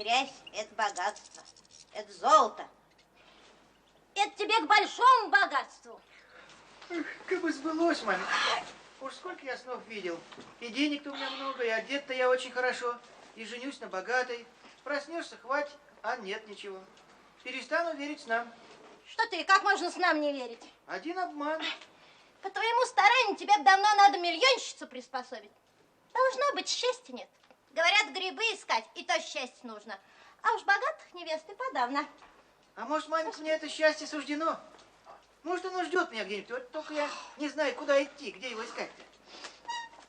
грязь, это богатство, это золото. Это тебе к большому богатству. Эх, как бы сбылось, маме. Уж сколько я снов видел. И денег-то у меня много, и одет-то я очень хорошо. И женюсь на богатой. Проснешься, хватит, а нет ничего. Перестану верить снам. Что ты, как можно снам не верить? Один обман. По твоему старанию тебе давно надо миллионщицу приспособить. Должно быть, счастья нет. Говорят, грибы искать, и то счастье нужно. А уж богатых невест и подавно. А может, маменька, мне это счастье суждено? Может, оно ждет меня где-нибудь, вот только я не знаю, куда идти, где его искать-то.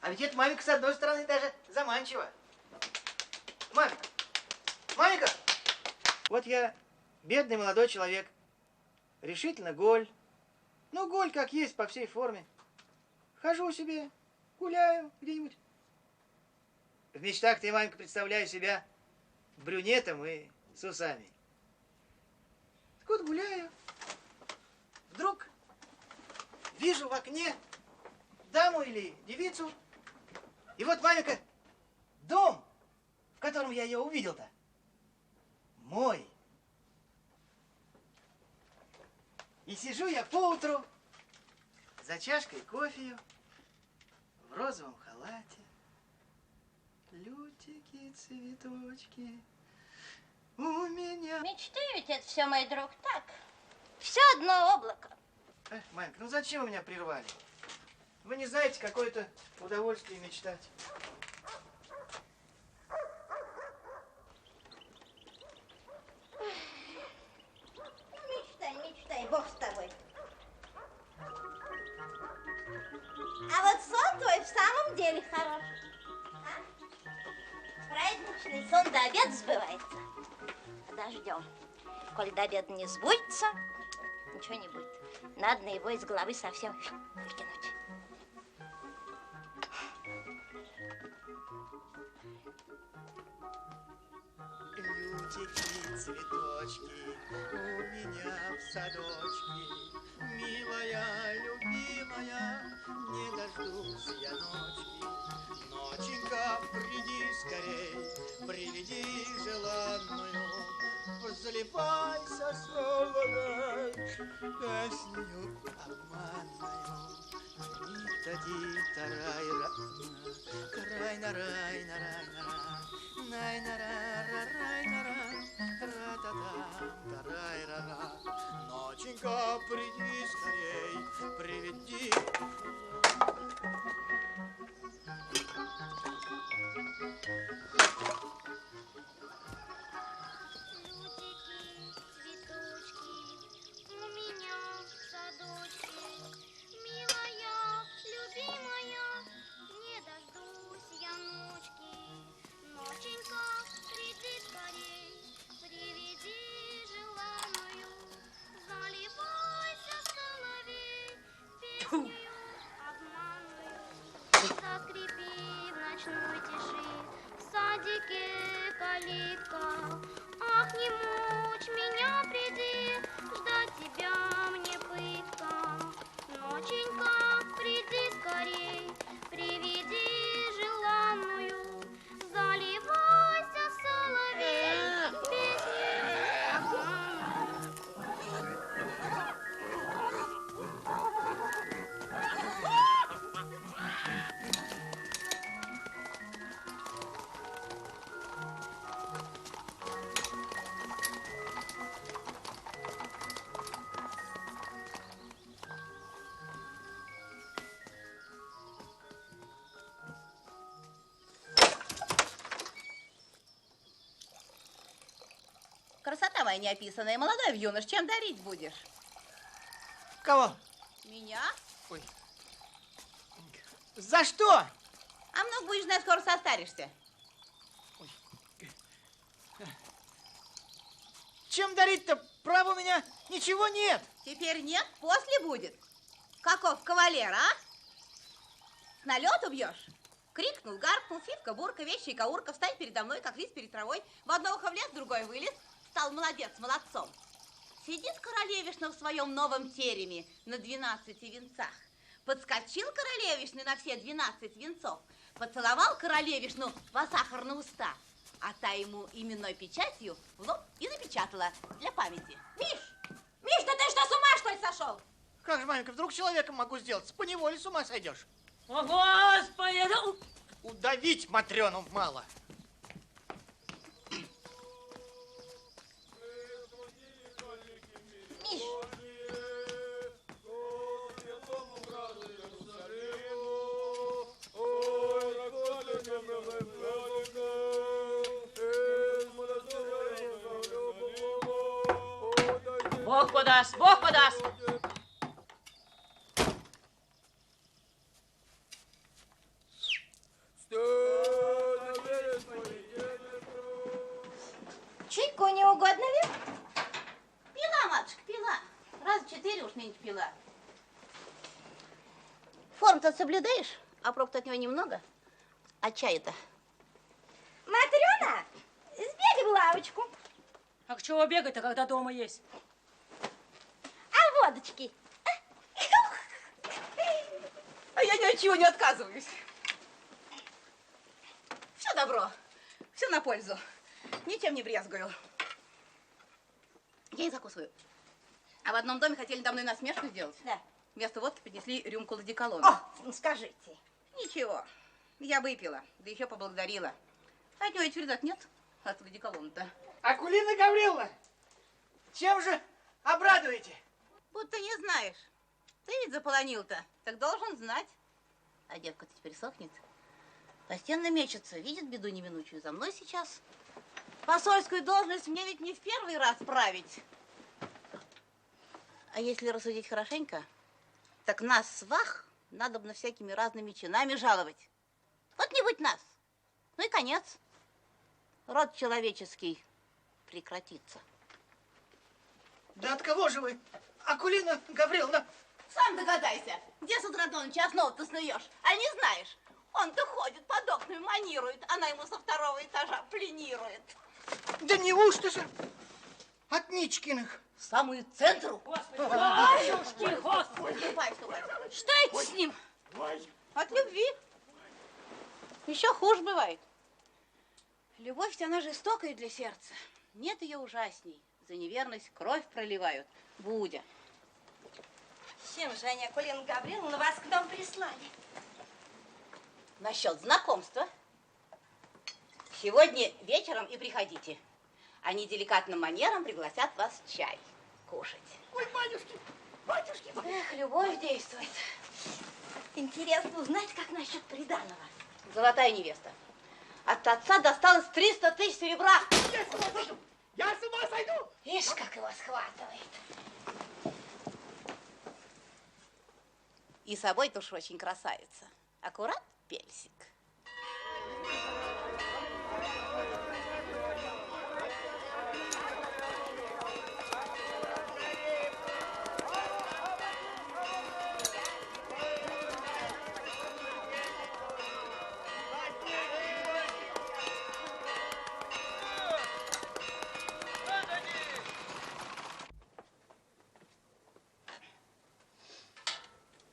А ведь это, маменька, с одной стороны, даже заманчиво. Маменька, маменька, вот я бедный молодой человек, решительно голь. Ну, голь как есть, по всей форме. Хожу себе, гуляю где-нибудь. В мечтах-то я, маменька, представляю себя брюнетом и с усами. Так вот гуляю. Вдруг вижу в окне даму или девицу. И вот, маменька, дом, в котором я ее увидел-то, мой. И сижу я поутру за чашкой кофею в розовом халате. Лютики, цветочки у меня. Мечты ведь это все, мой друг, так. Все одно облако. Эх, маменька, ну зачем вы меня прервали? Вы не знаете, какое-то удовольствие мечтать. Мечтай, мечтай, Бог с тобой. А вот сон твой в самом деле хорош. А? Праздничный сон до обеда сбывается. Подождем. Коль до обеда не сбудется, ничего не будет. Надо на его из головы совсем выкинуть. Лютики, цветочки у меня в садочке. Милая, любимая, не дождусь я ночки. Ноченька, приди скорей, приведи желанную. Заливайся соловей песню обманную. Ди-та-ди-та-рай-ра, рай-на-рай-на-рай-на-рай, най-на-ра-ра-рай-на-рай, ра-та-там-та-рай-ра-ра. Ноченька, приди скорей, приведи. Заскрипи в ночной тиши, в садике калитка. Ах, не мучь меня, приди, ждать тебя мне пытка. Ноченька, приди скорей, приведи желанную. Заливайся, соловей, песню обманную. Красота моя неописанная, молодой юнош, чем дарить будешь? Кого? Меня? Ой. За что? А много будешь знать, скоро состаришься. Ой. Чем дарить-то? Права у меня ничего нет. Теперь нет, после будет. Каков кавалер, а? С налету бьешь? Крикнул, гаркнул, фивка, бурка, вещи и каурка, встань передо мной, как лист перед травой. В одно ухо влез, в другое вылез. Стал молодец, молодцом. Сидит королевишна в своем новом тереме на 12 венцах. Подскочил королевишна на все 12 венцов. Поцеловал королевишну во сахар на уста. А та ему именной печатью в лоб и напечатала для памяти. Миш, Миш, да ты что, с ума, что ли, сошел? Как же, маменька, вдруг человеком могу сделаться? Поневоле с ума сойдешь. О, Господи! Ну... Удавить Матрёну мало. Миш, Бог подаст, Бог подаст! чайку не угодно ли? Пила, матушка, пила. Раз 4 уж нынче пила. Форму-то соблюдаешь? А прок-то от него немного. А чая-то? Матрёна, сбегай в лавочку. А к чего бегать-то, когда дома есть? А водочки? А я ни от чего не отказываюсь. Все добро, все на пользу. Ничем не брезгую. Я не закусываю. А в одном доме хотели надо мной насмешку сделать. Да. Вместо водки принесли рюмку ладиколона. О, скажите. Ничего, я выпила, да еще поблагодарила. От него ведь вреда нет, от ладиколона-то. Акулина Гавриловна, чем же обрадуете? Будто не знаешь. Ты ведь заполонил-то, так должен знать. А девка-то теперь сохнет. Постепенно мечется, видит беду неминучую. За мной сейчас. Посольскую должность мне ведь не в первый раз править. А если рассудить хорошенько, так нас, свах, надобно всякими разными чинами жаловать. Вот не будь нас. Ну и конец. Род человеческий прекратится. Да от кого же вы, Акулина Гавриловна? Сам догадайся, где с утра до ночи основу-то снуешь, а не знаешь? Он-то ходит, под окнами манирует, она ему со 2-го этажа пленирует. Да неужто же от Ничкиных? В самую центру. Господи, батюшки, Господи! Ступай, ступай. Что это с ним? От любви. Еще хуже бывает. Любовь, она жестокая для сердца. Нет ее ужасней. За неверность кровь проливают. Будя. Чем же они, Акулина Гавриловна, вас к нам прислали? Насчет знакомства. Сегодня вечером и приходите. Они деликатным манером пригласят вас чай кушать. Ой, батюшки, батюшки. Эх, любовь действует. Интересно узнать, как насчет приданого. Золотая невеста. От отца досталось 300 000 серебра. Я с ума сойду! Я с ума сойду! Ишь, как его схватывает. И собой-то уж очень красавица. Аккурат пельсик.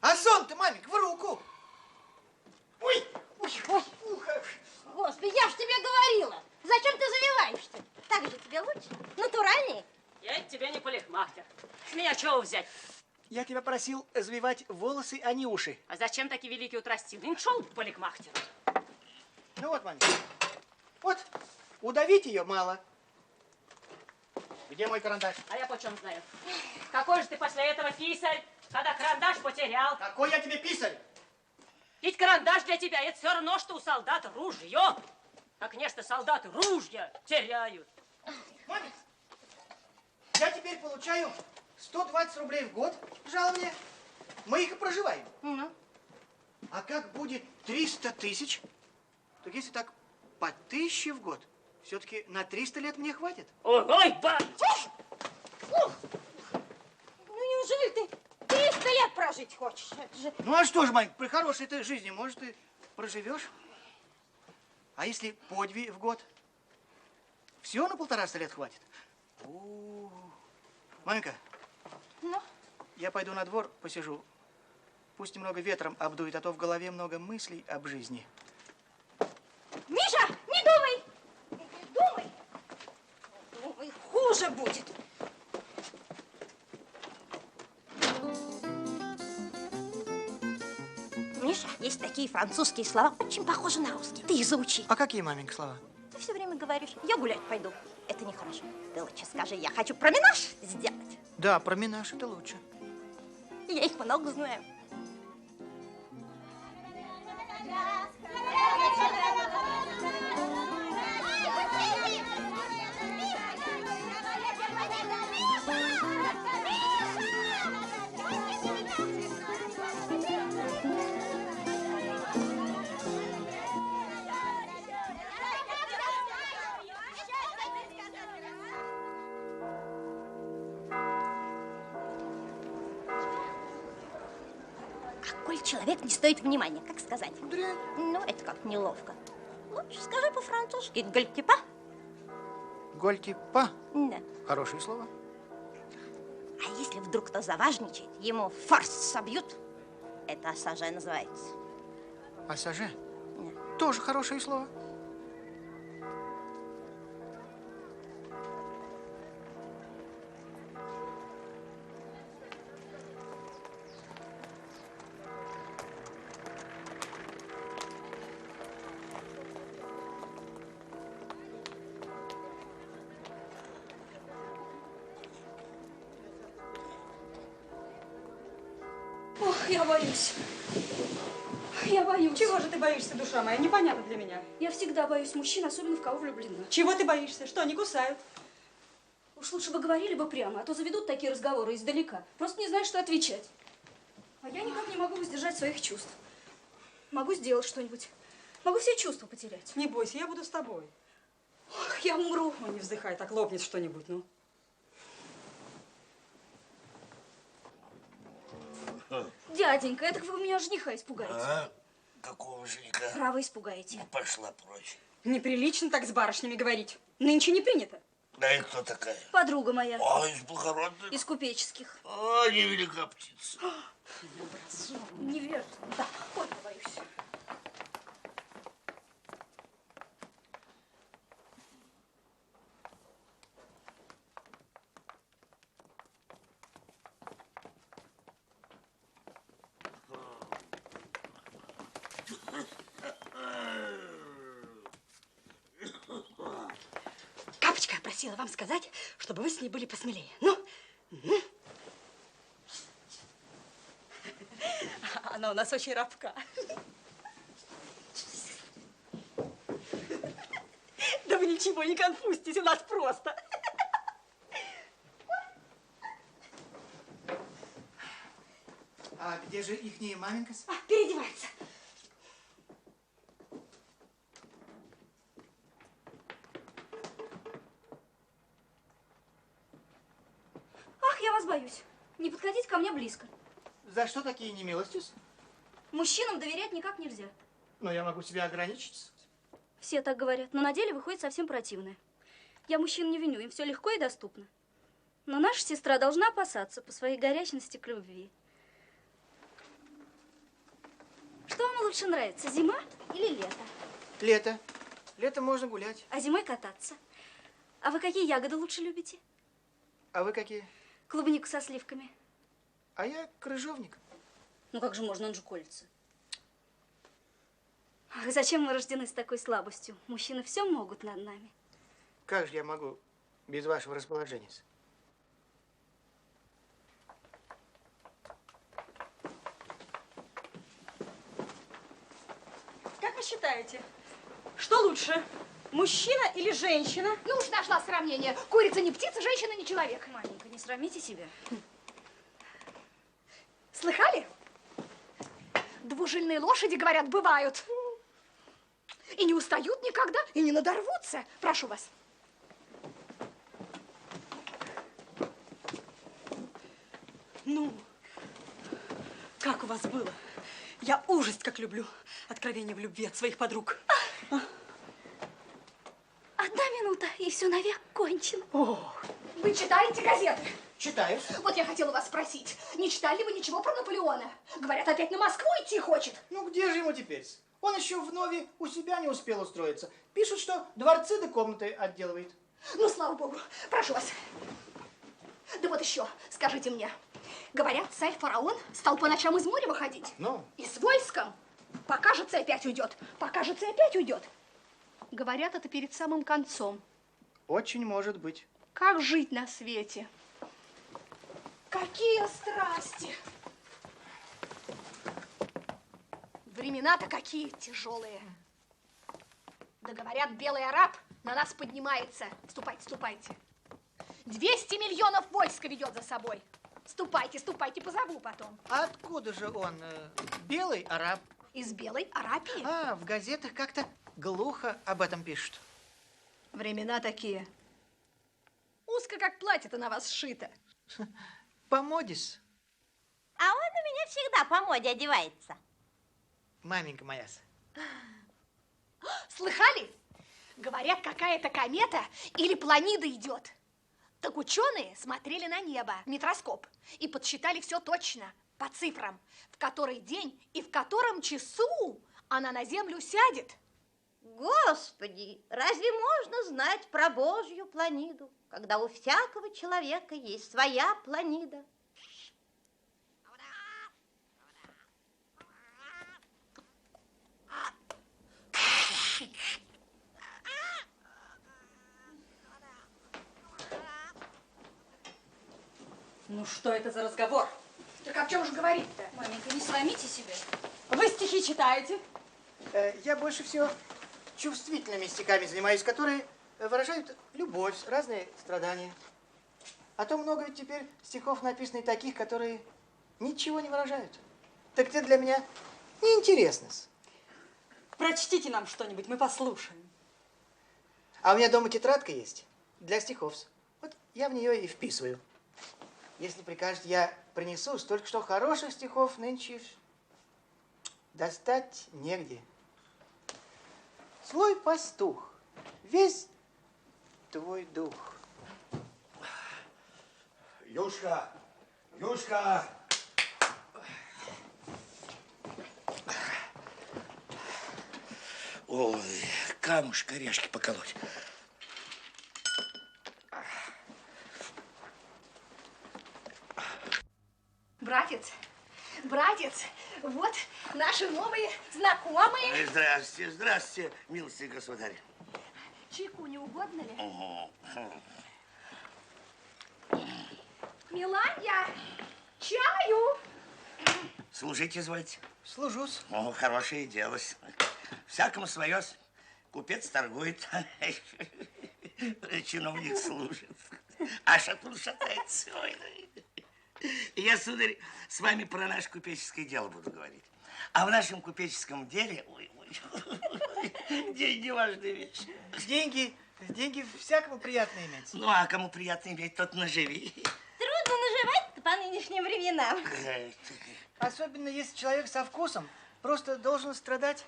А сон-то, мамик, в руку! Ой, ой, ой, ухо! Господи, я ж тебе говорила. Зачем ты завиваешься? Так же тебе лучше, натуральнее. Я тебе не парикмахер. С меня чего взять? Я тебя просил завивать волосы, а не уши. А зачем таки великий утрастил? Не шел к парикмахеру. Ну вот, мамик, вот, удавить ее мало. Где мой карандаш? А я почем знаю? Какой же ты после этого писарь, когда карандаш потерял? Какой я тебе писарь? Ведь карандаш для тебя это все равно, что у солдата ружье. А, конечно, солдаты ружья теряют. Мамик, я теперь получаю 120 рублей в год жалования. Мы их и проживаем. Ну, А как будет 300 000, то если так по 1000 в год, все-таки на 300 лет мне хватит. Ой, батюшка! ну неужели ты 300 лет прожить хочешь? Это же... Ну а что ж, Мань, при хорошей этой жизни, может, и проживешь. А если по 2 в год? Все на 150 лет хватит? О, маменька, Ну, я пойду на двор посижу. Пусть немного ветром обдует, а то в голове много мыслей об жизни. Миша, не думай! уже будет? Миша, есть такие французские слова, очень похожи на русские. Ты их заучи. А какие, маменька, слова? Ты все время говоришь, я гулять пойду. Это нехорошо. Ты лучше скажи, я хочу променаж сделать. Да, променаж это лучше. Я их много знаю. Коль человек не стоит внимания, как сказать? Дрянь. Ну, это как неловко. Лучше скажи по-французски. Гольтипа. Гольтипа. Да. Хорошие слова. А если вдруг кто заважничает, ему форс собьют, это ассаже называется. Ассаже? Да. Тоже хорошее слово. Ох, я боюсь. Я боюсь. Чего же ты боишься, душа моя? Непонятно для меня. Я всегда боюсь мужчин, особенно в кого влюблена. Чего ты боишься? Что, не кусают? Уж лучше бы говорили бы прямо, а то заведут такие разговоры издалека. Просто не знаю, что отвечать. А я никак не могу воздержать своих чувств. Могу сделать что-нибудь. Могу все чувства потерять. Не бойся, я буду с тобой. Ох, я умру. Ну, не вздыхай, так лопнет что-нибудь, ну. Дяденька, это вы меня жениха испугаете. А? Какого жениха? Право испугаете. Ну, пошла прочь. Неприлично так с барышнями говорить. Нынче не принято. Да и кто такая? Подруга моя. А, из благородных? Из купеческих. А, невелика птица. Невежда. Да, ой, боюсь. Капочка просила вам сказать, чтобы вы с ней были посмелее. Ну? Она у нас очень робка. Да вы ничего не конфузитесь, у нас просто. А где же ихняя маменька? Переодевается. Ах, я вас боюсь. Не подходите ко мне близко. За что такие немилости? Мужчинам доверять никак нельзя. Но я могу себя ограничить. Все так говорят, но на деле выходит совсем противное. Я мужчин не виню, им все легко и доступно. Но наша сестра должна опасаться по своей горячности к любви. Что вам лучше нравится, зима или лето? Лето. Летом можно гулять. А зимой кататься. А вы какие ягоды лучше любите? А вы какие? Клубнику со сливками. А я крыжовник. Ну как же можно, он же колется. Ах, зачем мы рождены с такой слабостью? Мужчины все могут над нами. Как же я могу без вашего расположения? Как вы считаете, что лучше, мужчина или женщина? Ну уж нашла сравнение. Курица не птица, женщина не человек. Маленько, не срамите себя. Слыхали? Двужильные лошади, говорят, бывают. И не устают никогда, и не надорвутся. Прошу вас. Ну, как у вас было? Я ужас как люблю откровение в любви от своих подруг. Одна минута, и все навек кончено. Вы читаете газеты? Читаю. Вот я хотела вас спросить, не читали вы ничего про Наполеона? Говорят, опять на Москву идти хочет. Ну где же ему теперь? Он еще вновь у себя не успел устроиться. Пишут, что дворцы да комнаты отделывает. Ну, слава богу, прошу вас. Да вот еще, скажите мне, говорят, царь-фараон стал по ночам из моря выходить. Ну? И с войском. Покажется, опять уйдет. Покажется, опять уйдет. Говорят, это перед самым концом. Очень может быть. Как жить на свете? Какие страсти! Времена-то какие тяжелые. Да говорят, белый араб на нас поднимается. Ступайте, ступайте. 200 миллионов войска ведет за собой. Ступайте, ступайте, позову потом. А откуда же он? Белый араб? Из Белой Арабии. А, в газетах как-то глухо об этом пишут. Времена такие. Узко, как платье-то на вас сшито. По моде-с. А он у меня всегда по моде одевается. Маменька моя. Слыхали? Говорят, какая-то комета или планида идет. Так ученые смотрели на небо, микроскоп, и подсчитали все точно, по цифрам, в который день и в котором часу она на Землю сядет. Господи, разве можно знать про Божью планиду, когда у всякого человека есть своя планида? Ну что это за разговор? Так о чем же говорить-то? Маменька, не сломите себя. Вы стихи читаете? Я больше всего чувствительными стихами занимаюсь, которые выражают любовь, разные страдания. А то много ведь теперь стихов написано таких, которые ничего не выражают. Так это для меня неинтересно. Прочтите нам что-нибудь, мы послушаем. А у меня дома тетрадка есть для стихов. Вот я в нее и вписываю. Если прикажете, я принесу. Столько что хороших стихов нынче достать негде. Злой пастух, весь твой дух. Юшка! Юшка! Ой, камушек, орешки поколоть. Братец, братец, вот наши новые знакомые. Здравствуйте, здравствуйте, милостивый государь. Чайку не угодно ли? Угу. Миланья, чаю! Служите, звать? Служусь. О, хорошее дело. Всякому свое. Купец торгует, чиновник служит. А шатун шатается. Ой, я, сударь, с вами про наше купеческое дело буду говорить. А в нашем купеческом деле, деньги важная вещь. Деньги всякому приятно иметь. Ну, а кому приятно иметь, тот наживи. Трудно наживать-то по нынешним временам. Особенно если человек со вкусом просто должен страдать.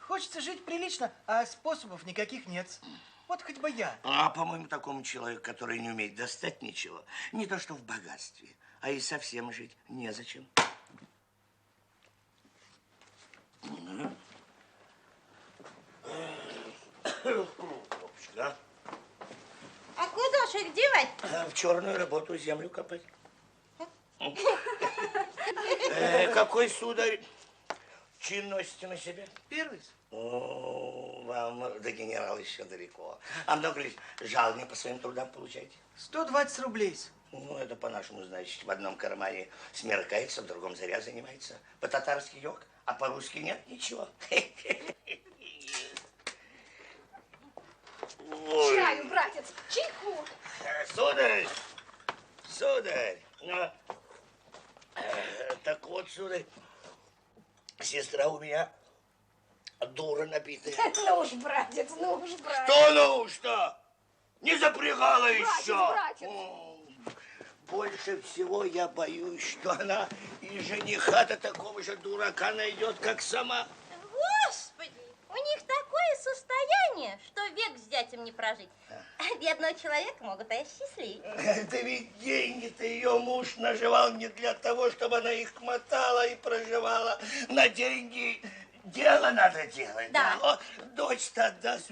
Хочется жить прилично, а способов никаких нет. Вот хоть бы я. А, по-моему, такому человеку, который не умеет достать ничего, не то что в богатстве, а и совсем жить незачем. Да. А куда ж их девать? В черную работу землю копать. Какой, сударь, чин носите на себе? Первый. О, вам до генерала еще далеко. А много ли жалования по своим трудам получаете? 120 рублей. Ну, это по-нашему, значит, в одном кармане смеркается, в другом заря занимается. По-татарски йог, а по-русски нет ничего. Чаю, братец, чайку! Сударь, сударь, так вот, сударь, сестра у меня дура набитая. Ну уж, братец, ну уж, братец. Что ну уж-то? Не запрягала еще? Братец. Больше всего я боюсь, что она и жениха-то такого же дурака найдет, как сама. Господи, у них такое состояние, что век с зятем не прожить. А бедного человека могут и осчастливить. Да ведь деньги-то ее муж наживал не для того, чтобы она их мотала и проживала. На деньги дело надо делать. Да. Вот дочь-то отдаст,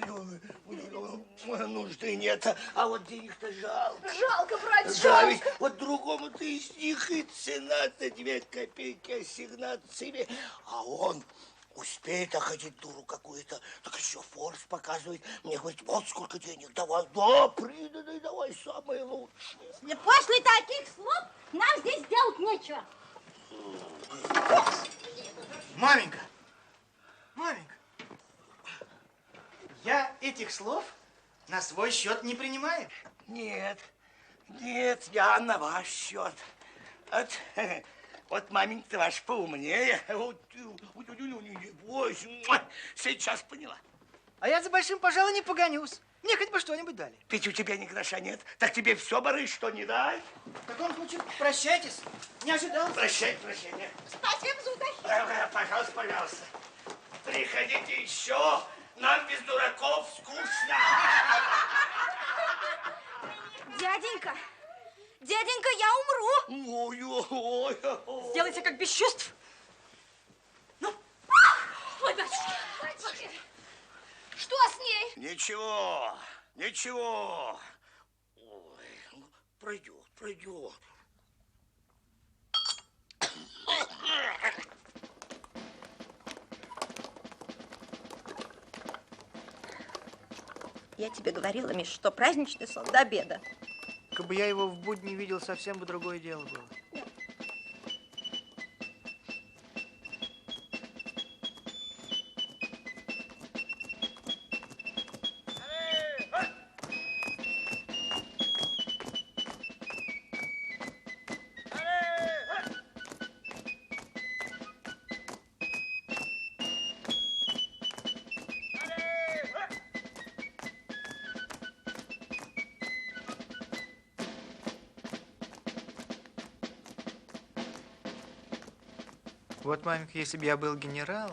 нужды нет, а вот денег-то жалко. Жалко, брать, Да, жалко. ведь вот другому-то из них и цена-то 2 копейки ассигнациями, а он успеет охотить дуру какую-то, так еще форс показывает. Мне говорит, вот сколько денег, давай, да, приданный, давай, самое лучшее. После таких слов нам здесь делать нечего. Маменька, маменька, я этих слов на свой счет не принимаю. Нет, нет, я на ваш счет. Вот маменька-то ваша поумнее. Ой, сейчас поняла. А я за большим, пожалуй, не погонюсь. Мне хоть бы что-нибудь дали. Ведь у тебя ни гроша нет, так тебе все, барыш, что не дай. В таком случае прощайтесь. Не ожидал. Прощай, прощай. Нет. Спасибо, сударь. Пожалуйста, пожалуйста. Приходите еще. Нам без дураков скучно. Дяденька, дяденька, я умру. Ой. Сделайте как без чувств. Ой, батюшки. Что с ней? Ничего, ничего. Ой, ну, пройдет. Я тебе говорила, Миш, что праздничный сон до обеда. Как бы я его в будни видел, совсем бы другое дело было. Вот, маменька, если бы я был генерал...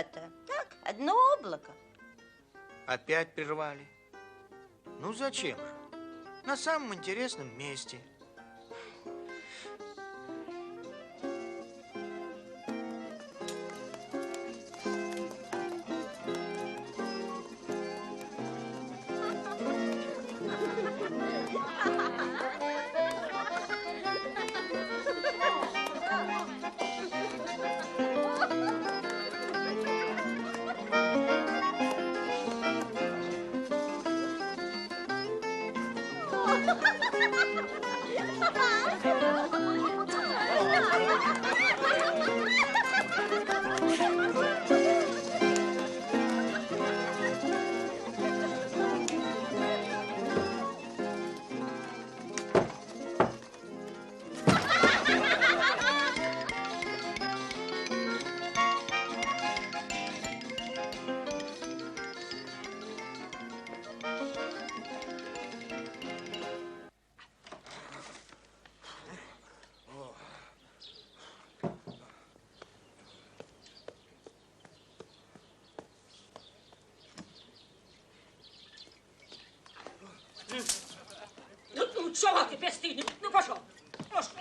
это? Так, одно облако. Опять прервали. Ну зачем же? На самом интересном месте. Ну, чего ты бесстыдник? Ну, пошел. Пошел.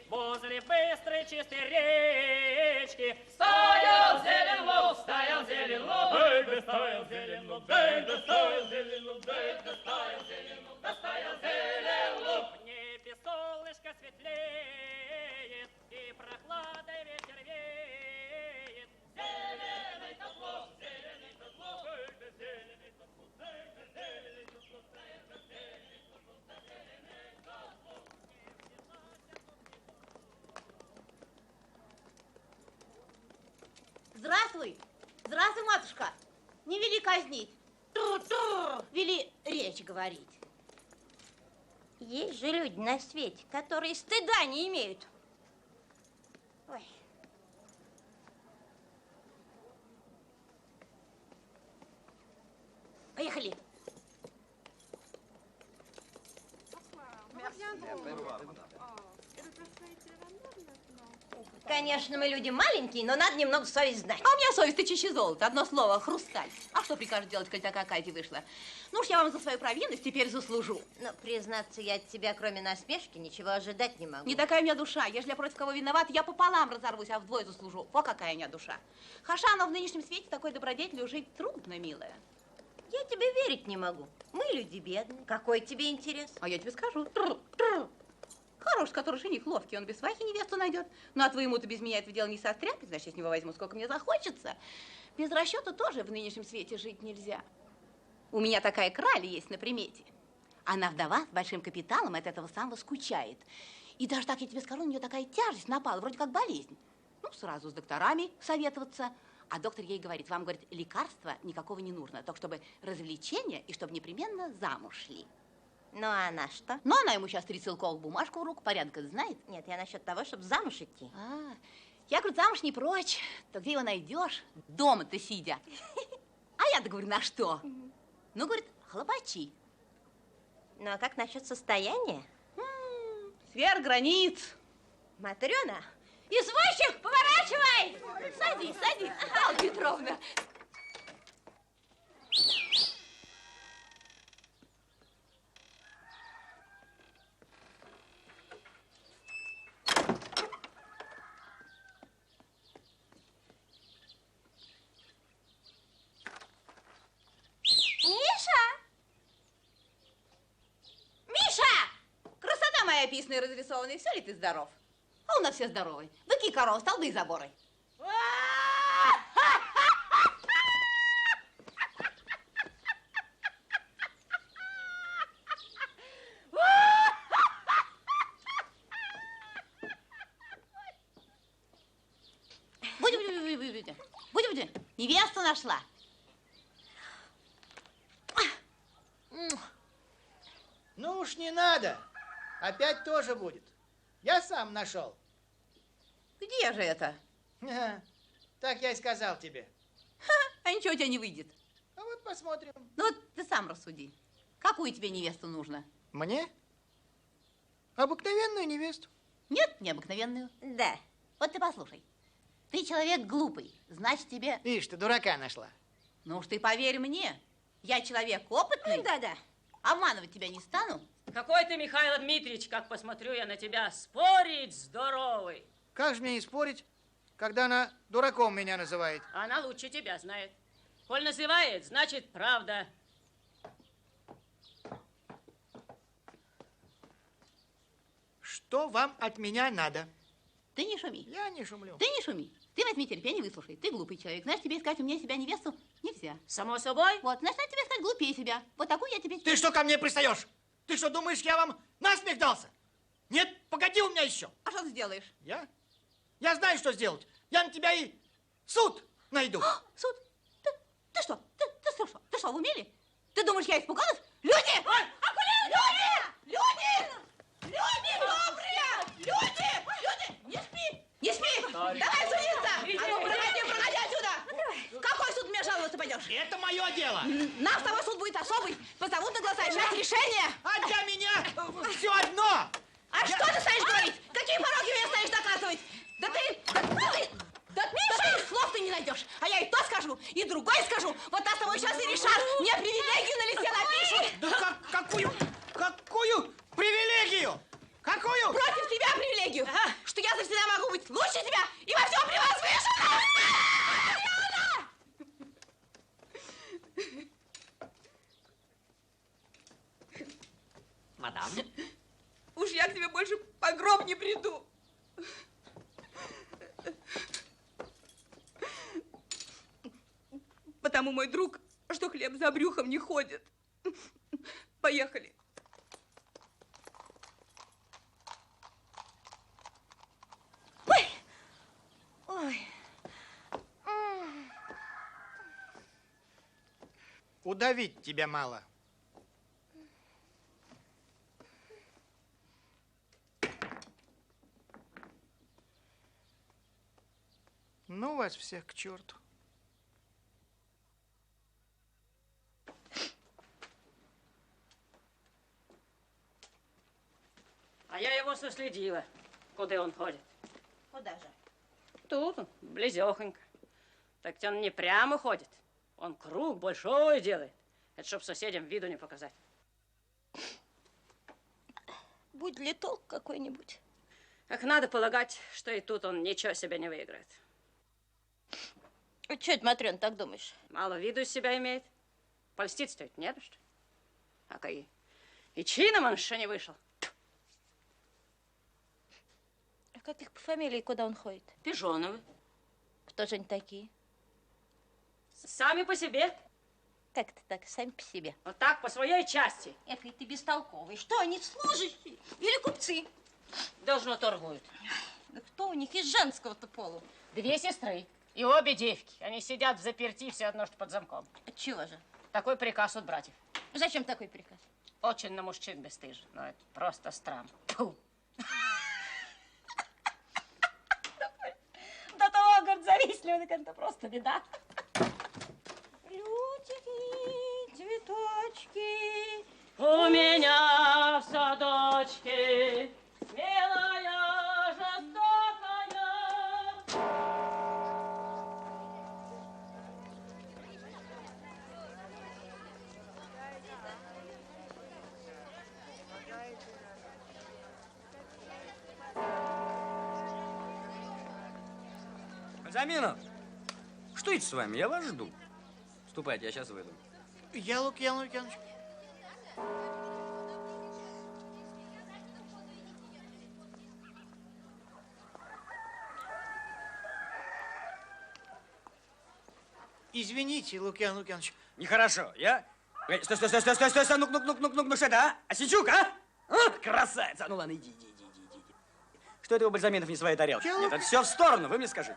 Возле быстрой чистой речки стоял зелен луг, стоял зелен луг, эй, да стоял зелен луг, эй, да стоял зелен луг, эй, да стоял зелен луг, да стоял зелен луг. В небе солнышко светлеет, и прохладой ветер веет. Зеленый тот луг, эй, да зеленый тот луг, эй, да зеленый тот луг, эй, да зеленый тот луг, да зеленый тот луг. Здравствуй! Здравствуй, матушка! Не вели казнить, вели речь говорить. Есть же люди на свете, которые стыда не имеют. Ой. Поехали. Конечно, мы люди маленькие, но надо немного совесть знать. А у меня совесть-то чище золота. Одно слово – хрусталь. А что прикажешь делать, коль такая Катя вышла? Ну уж я вам за свою провинность теперь заслужу. Но, признаться, я от тебя, кроме насмешки, ничего ожидать не могу. Не такая у меня душа. Если я против кого виноват, я пополам разорвусь, а вдвое заслужу. Во какая у меня душа. Хашанов в нынешнем свете такой добродетелью жить трудно, милая. Я тебе верить не могу. Мы люди бедные. Какой тебе интерес? А я тебе скажу. Хорош, который жених ловкий, он без свахи невесту найдет. Ну, а твоему-то без меня это дело не состряпать, значит, я с него возьму, сколько мне захочется. Без расчета тоже в нынешнем свете жить нельзя. У меня такая краля есть на примете. Она вдова с большим капиталом, от этого самого скучает. И даже так, я тебе скажу, у нее такая тяжесть напала, вроде как болезнь. Ну, сразу с докторами советоваться. А доктор ей говорит, вам, говорит, лекарства никакого не нужно, только чтобы развлечения и чтобы непременно замуж шли. Ну, а она что? Ну, она ему сейчас 3 целковых бумажку в руку, порядок это знает. Нет, я насчет того, чтобы замуж идти. Я, говорю, замуж не прочь. То где его найдешь? Дома-то сидя. А я-то говорю, на что? Ну, говорит, хлопачи. Ну, а как насчет состояния? Сверх границ. Матрена, извозчик, поворачивай! Садись, садись, Алла Петровна. Описанный, разрисованный, все ли ты здоров? А у нас все здоровы. Быки, коровы, столбы и заборы. Невесту нашла. Ну уж не надо. Опять тоже будет. Я сам нашел. Где же это? Ага, так я и сказал тебе. А ничего у тебя не выйдет. А вот посмотрим. Ну вот ты сам рассуди. Какую тебе невесту нужно? Мне? Обыкновенную невесту. Нет, необыкновенную. Да. Вот ты послушай. Ты человек глупый, значит тебе... Ишь, ты дурака нашла. Ну уж ты поверь мне. Я человек опытный. Да-да. Обманывать тебя не стану. Какой ты, Михаил Дмитриевич, как посмотрю я на тебя, спорить здоровый. Как же мне не спорить, когда она дураком меня называет? Она лучше тебя знает. Коль называет, значит, правда. Что вам от меня надо? Ты не шуми. Я не шумлю. Ты не шуми. Ты возьми терпение, выслушай. Ты глупый человек. Знаешь, тебе искать у меня себя невесту нельзя. Само собой. Вот, значит, надо тебе искать глупее себя. Вот такую я тебе... Ты что ко мне пристаешь? Ты что, думаешь, я вам насмех дался? Нет, погоди у меня еще. А что ты сделаешь? Я? Я знаю, что сделать. Я на тебя и суд найду. Суд? Ты что? Ты что, в уме ли? Ты думаешь, я испугалась? Люди! Люди! Добрые! Люди! Не спи! Не спи! Давай судиться! А ну, проходи отсюда! В какой суд мне жаловаться пойдешь? Это мое дело. Наш с тобой суд будет особый. Позовут на глаза, сейчас решение. А для меня все одно. А что ты станешь говорить? Какие пороги мне станешь доказывать? Да ты слов ты не найдешь. А я и то скажу, и другое скажу. Вот нас с тобой сейчас и решат. Мне привилегию на листе напишут. Да какую привилегию? Какую? Против тебя привилегию. Что я завсегда могу быть лучше тебя и во всем превозвышена. Мадам. Уж я к тебе больше по гроб не приду. Потому, мой друг, что хлеб за брюхом не ходит. Поехали. Ой. Удавить тебя мало. Ну, вас всех к черту. А я его соследила, куда он ходит. Куда же? Тут он, близехонько. Так он не прямо ходит. Он круг большой делает. Это чтоб соседям виду не показать. Будет ли толк какой-нибудь? Ах, надо полагать, что и тут он ничего себе не выиграет. А что это, Матрёна, так думаешь? Мало виду из себя имеет. Польститься-то ведь не на что. А и чином он еще не вышел. А как их по фамилии, куда он ходит? Пижоновы. Кто же они такие? Сами по себе. Как это так, сами по себе? Вот так, по своей части. Эх, ты бестолковый. Что, они служащие или купцы? Должно торгуют. Да кто у них из женского-то полу? 2 сестры. И обе девки. Они сидят в заперти, все одно, что под замком. Отчего же? Такой приказ от братьев. Зачем такой приказ? Очень на мужчин бесстыжен. Но это просто страм. Тьфу. До того, говорит, завистливый, это просто беда. Лютики, цветочки. У меня в садочке смелая, жестокая. Заминов, что это с вами? Я вас жду. Ступайте, я сейчас выйду. Я Лукьян Лукьянович. Извините, Лукьян Лукьянович. Нехорошо. Я... Стой. Ну, что это, а? Осечук, а? Красавица. Ну ладно, иди. Что это у Бальзаминов не своей тарелки? Нет, это все в сторону, вы мне скажите.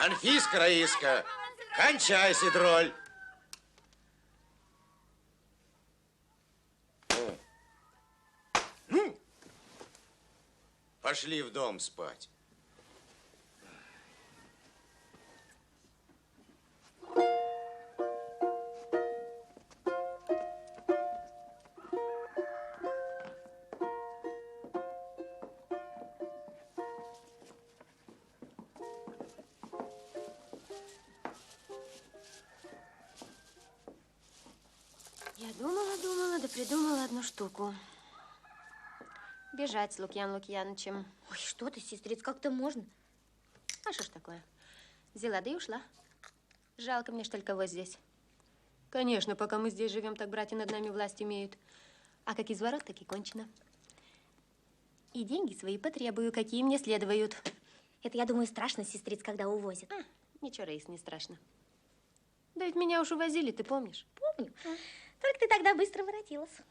Анфиска, Раиска, кончай сидроль. Ну, пошли в дом спать. Я думала, да придумала одну штуку. Бежать с Лукьяном Лукьяновичем. Ой, что ты, сестриц, как-то можно? А что ж такое? Взяла, да и ушла. Жалко мне, что только вот здесь. Конечно, пока мы здесь живем, так братья над нами власть имеют. А как из ворот, так и кончено. И деньги свои потребую, какие мне следуют. Это, я думаю, страшно, сестриц, когда увозят. Ничего, Раис, не страшно. Да ведь меня уж увозили, ты помнишь? Помню. Только ты тогда быстро воротилась.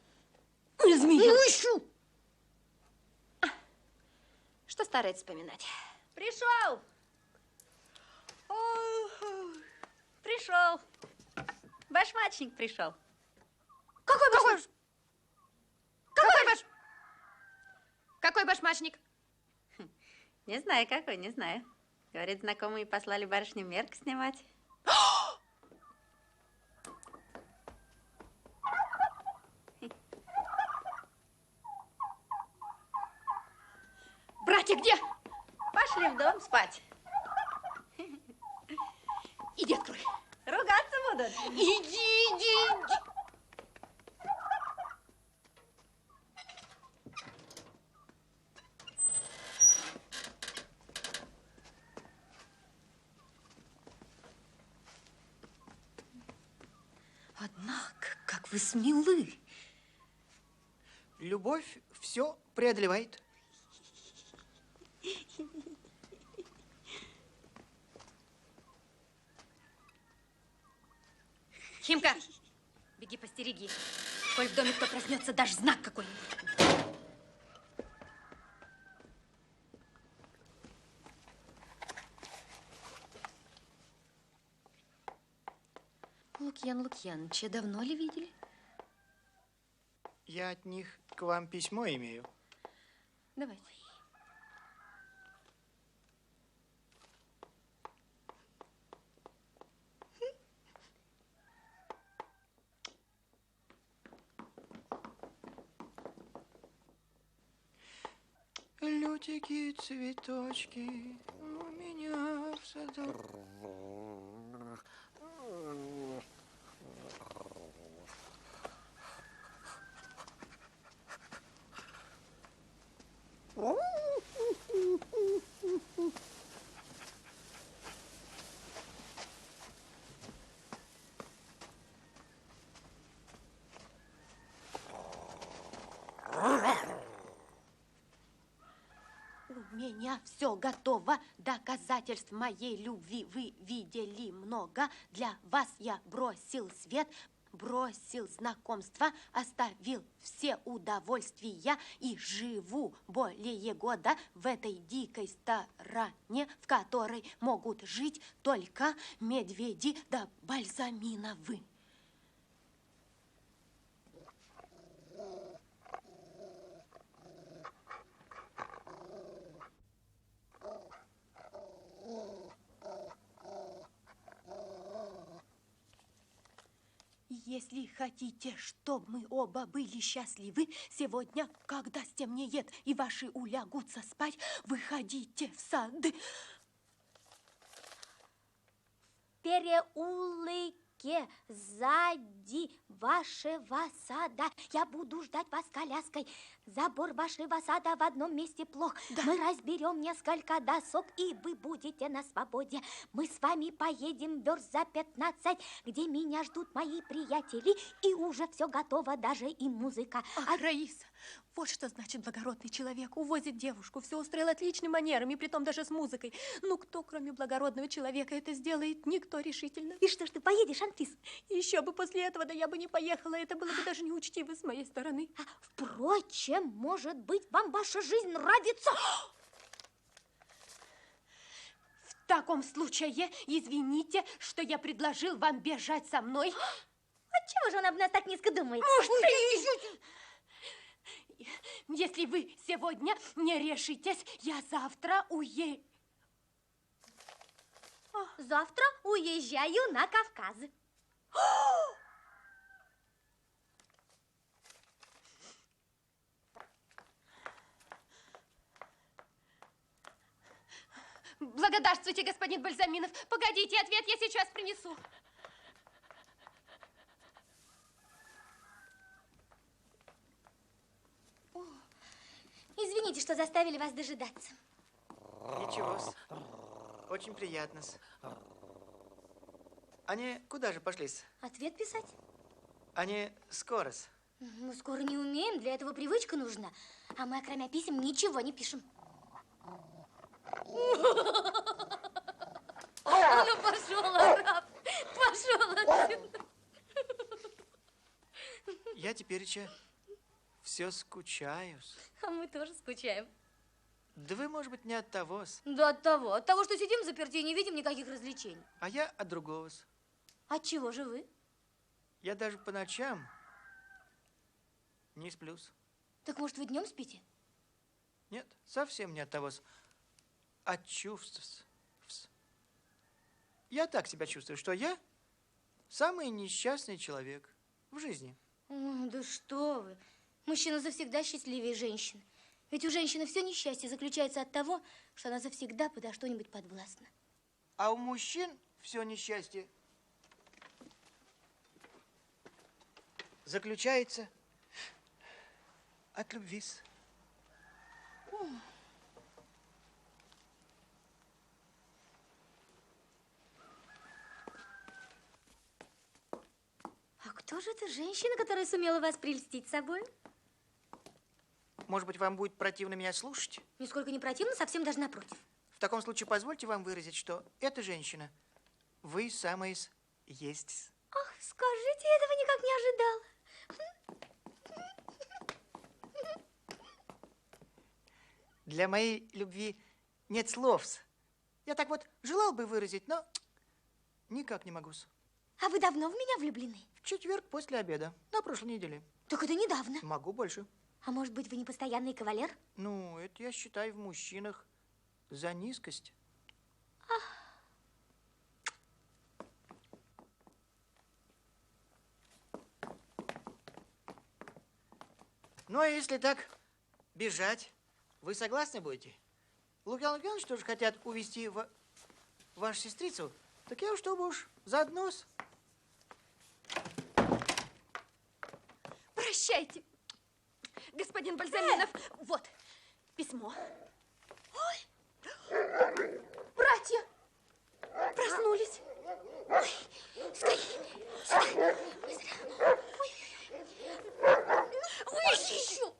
Ой, змея! Ну, ищу! Что старается вспоминать? Пришел! Пришел. Башмачник пришел. Какой башмачник? Какой башмачник? Не знаю, какой, не знаю. Говорит, знакомые послали барышню мерку снимать. Братья где? Пошли в дом спать. Иди открой. Ругаться будут. Иди. Однако, как вы смелы. Любовь все преодолевает. Химка, беги постереги. Коль в доме кто проснется, дашь знак какой-нибудь. Лукьян Лукьяновича давно ли видели? Я от них к вам письмо имею. Давайте. Лютики, цветочки у меня в саду. У меня все готово, доказательств моей любви вы видели много. Для вас я бросил свет, бросил знакомство, оставил все удовольствия и живу более года в этой дикой стороне, в которой могут жить только медведи да бальзаминовы. Если хотите, чтобы мы оба были счастливы, сегодня, когда стемнеет и ваши улягутся спать, выходите в сады. В переулке сзади вашего сада я буду ждать вас коляской. Забор вашего сада в одном месте плох. Да. Мы разберем несколько досок, и вы будете на свободе. Мы с вами поедем верст за 15, где меня ждут мои приятели, и уже все готово, даже и музыка. Ах, Раиса, вот что значит благородный человек. Увозит девушку, все устроил отличными манерами, притом даже с музыкой. Ну, кто, кроме благородного человека, это сделает? Никто решительно. И что ж, ты поедешь, Анфис? Еще бы после этого, да я бы не поехала. Это было бы даже неучтиво с моей стороны. Впрочем, может быть, вам ваша жизнь нравится? В таком случае, извините, что я предложил вам бежать со мной. Отчего же он об нас так низко думает? Если вы сегодня не решитесь, я завтра уеду. Завтра уезжаю на Кавказ. Благодарствуйте, господин Бальзаминов. Погодите, ответ я сейчас принесу. Извините, что заставили вас дожидаться. Ничего-с. Очень приятно-с. Они куда же пошли-с? Ответ писать? Они скоро-с. Мы скоро не умеем, для этого привычка нужна. А мы, окромя писем, ничего не пишем. Ну, пошел, араб, пошел отсюда. Я теперь все скучаю-с. А мы тоже скучаем. Да вы, может быть, не от того-с. Да от того. От того, что сидим заперти и не видим никаких развлечений. А я от другого-с. От чего же вы? Я даже по ночам не сплю-с. Так, может, вы днем спите? Нет, совсем не от того-с. От чувств-с. Я так себя чувствую, что я самый несчастный человек в жизни. Да что вы. Мужчина завсегда счастливее женщины. Ведь у женщины все несчастье заключается от того, что она завсегда подо что-нибудь подвластна. А у мужчин все несчастье заключается от любви-с. А кто же эта женщина, которая сумела вас прельстить собой? Может быть, вам будет противно меня слушать? Нисколько не противно, совсем даже напротив. В таком случае позвольте вам выразить, что эта женщина, вы самая есть. Ах, скажите, я этого никак не ожидала. Для моей любви нет слов-с. Я так вот желал бы выразить, но никак не могу-с. А вы давно в меня влюблены? В четверг после обеда, на прошлой неделе. Так это недавно. Могу больше. А может быть, вы не постоянный кавалер? Ну, это я считаю в мужчинах за низкость. Ну, а если так бежать, вы согласны будете? Лукьян Лукьянович тоже хотят увезти вашу сестрицу. Так я уж, чтобы уж заодно-с. Прощайте, господин Бальзаминов. Вот письмо. Ой, братья проснулись. Ой, скорее, быстро. Ой, еще.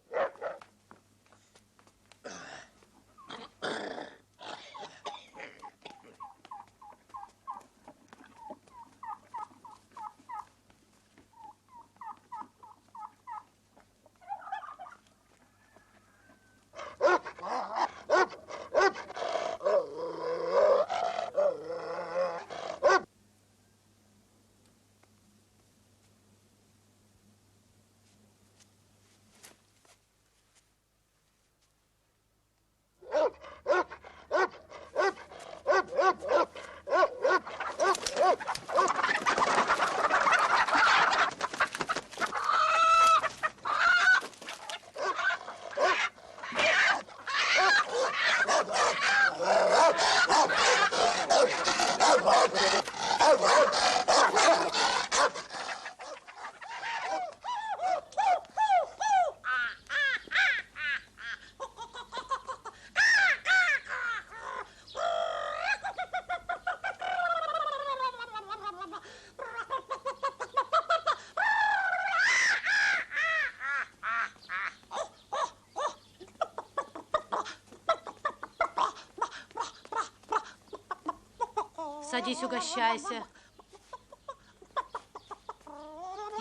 Садись, угощайся.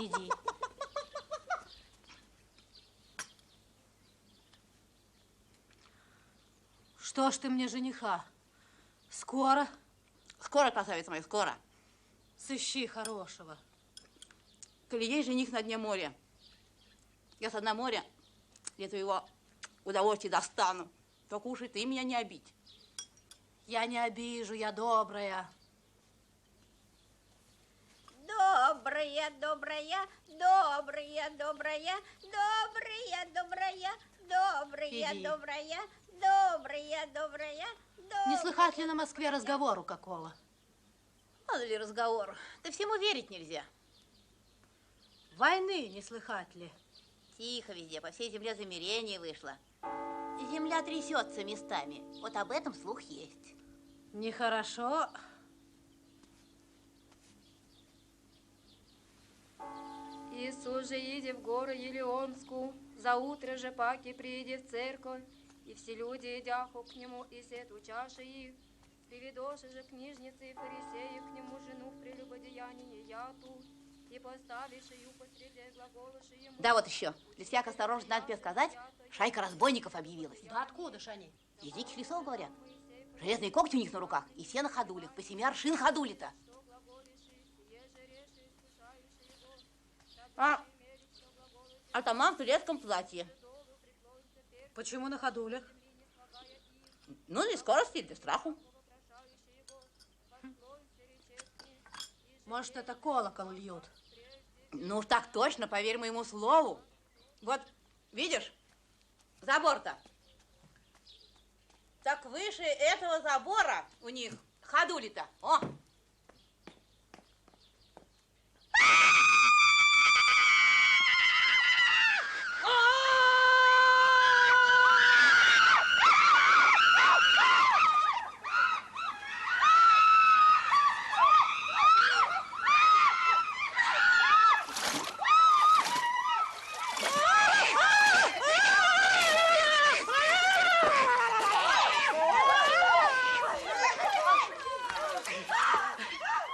Иди. Что ж ты мне жениха Скоро. Скоро, красавица моя, скоро. Сыщи хорошего. Коли есть жених на дне моря, я со дна моря для твоего удовольствия достану. Только уж и ты меня не обидь. Я не обижу, я добрая. Добрая, добрая, добрая, добрая, добрая, добрая, добрая, Иди. добрая, добрая, добрая, Не слыхать ли на Москве разговору какого? Мало ли разговор. Да всему верить нельзя. Войны не слыхать ли? Тихо везде, по всей земле замирение вышло. Земля трясется местами. Вот об этом слух есть. Нехорошо. Иисус же, иди в гору Елеонскую, за утро же паки приди в церковь, и все люди, идяху к нему, и сет учаши их. Приведоши же книжницы и фарисеи к нему жену в прелюбодеянии яту, и поставишь ее посреди глаголыши ему. Да вот еще, для всякой осторожности надо тебе сказать, шайка разбойников объявилась. Да откуда ж они? Из диких лесов, говорят. Железные когти у них на руках, и все на ходулях, по 7 аршин ходули-то. Атаман в турецком платье. Почему на ходулях? Ну, для скорости, для страху. Может, это колокол льют? Ну, так точно, поверь моему слову. Вот, видишь, забор-то. Так выше этого забора у них ходули-то. О!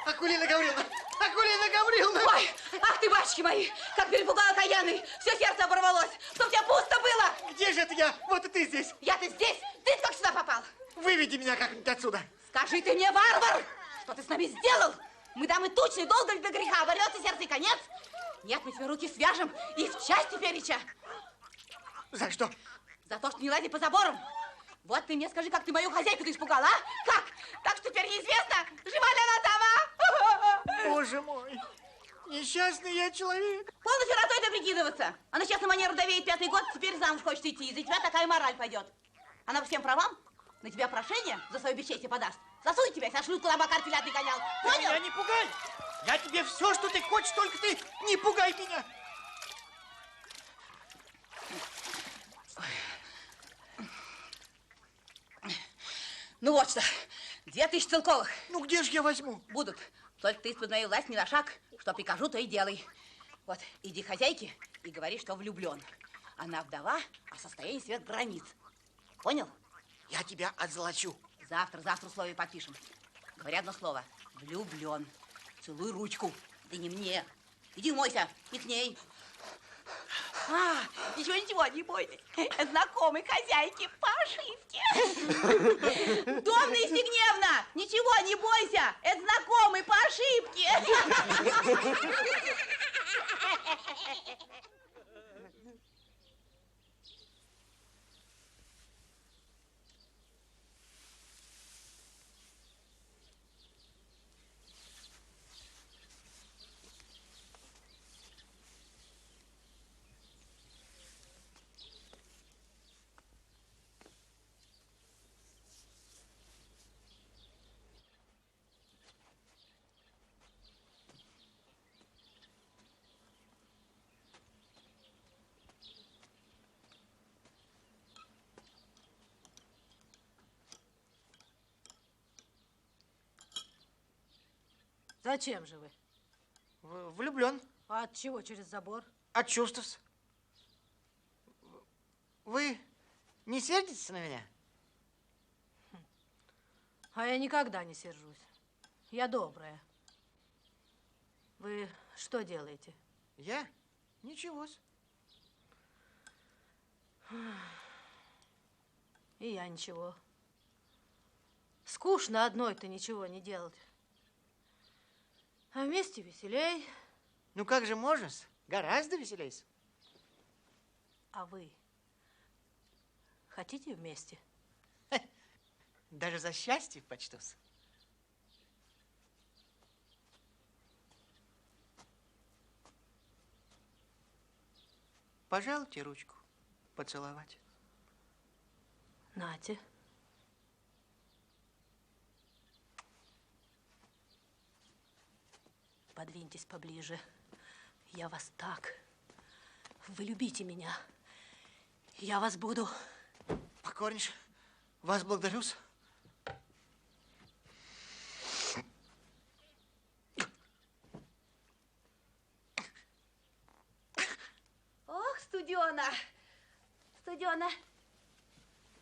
Акулина Гавриловна! Акулина Гавриловна! Ой, ах ты, батюшки мои, как перепугала окаянный, все сердце оборвалось, чтоб тебя пусто было. Где же это я? Вот и ты здесь. Я-то здесь, ты как сюда попал? Выведи меня как-нибудь отсюда. Скажи ты мне, варвар, что ты с нами сделал? Мы дамы тучные, долго ли до греха, оборвется сердце и конец? Нет, мы тебе руки свяжем и в части переча. За что? За то, что не лази по заборам. Вот ты мне скажи, как ты мою хозяйку-то испугал, а? Как? Так что теперь неизвестно, жива ли она там, а? Боже мой, несчастный я человек. Полно сиротой-то прикидываться. Она сейчас на манеру довеет 5-й год, теперь замуж хочет идти, и за тебя такая мораль пойдет. Она по всем правам на тебя прошение за свое бесчестие подаст. Засунет тебя и сошлют, куда бокар телятный гонял. Ты Понял? меня не пугай. Я тебе все, что ты хочешь, только ты не пугай меня. Ну вот что, 2000 целковых. Ну где же я возьму? Будут. Только ты из-под моей власти ни на шаг. Что прикажу, то и делай. Вот, иди к хозяйке и говори, что влюблен. Она вдова, а состояние свет границ. Понял? Я тебя отзолочу. Завтра условия подпишем. Говори одно слово. Влюблен. Целуй ручку. Да не мне. Иди умойся. И к ней. Ничего, не бойтесь. Знакомый хозяйки по ошибке. Домно и гневно. Ничего, не бойся. Это знакомый по ошибке. Зачем же вы? Влюблен. А от чего через забор? От чувств. Вы не сердитесь на меня? А я никогда не сержусь. Я добрая. Вы что делаете? Я? Ничего-с. И я ничего. Скучно одной-то ничего не делать. А вместе веселей. Ну как же можно? Гораздо веселей. А вы хотите вместе? Даже за счастье почтусь. Пожалуйте ручку поцеловать. Нате. Подвиньтесь поближе. Я вас так. Вы любите меня. Я вас буду. Покорнейше. Вас благодарю-с. Ох, студена. Студена.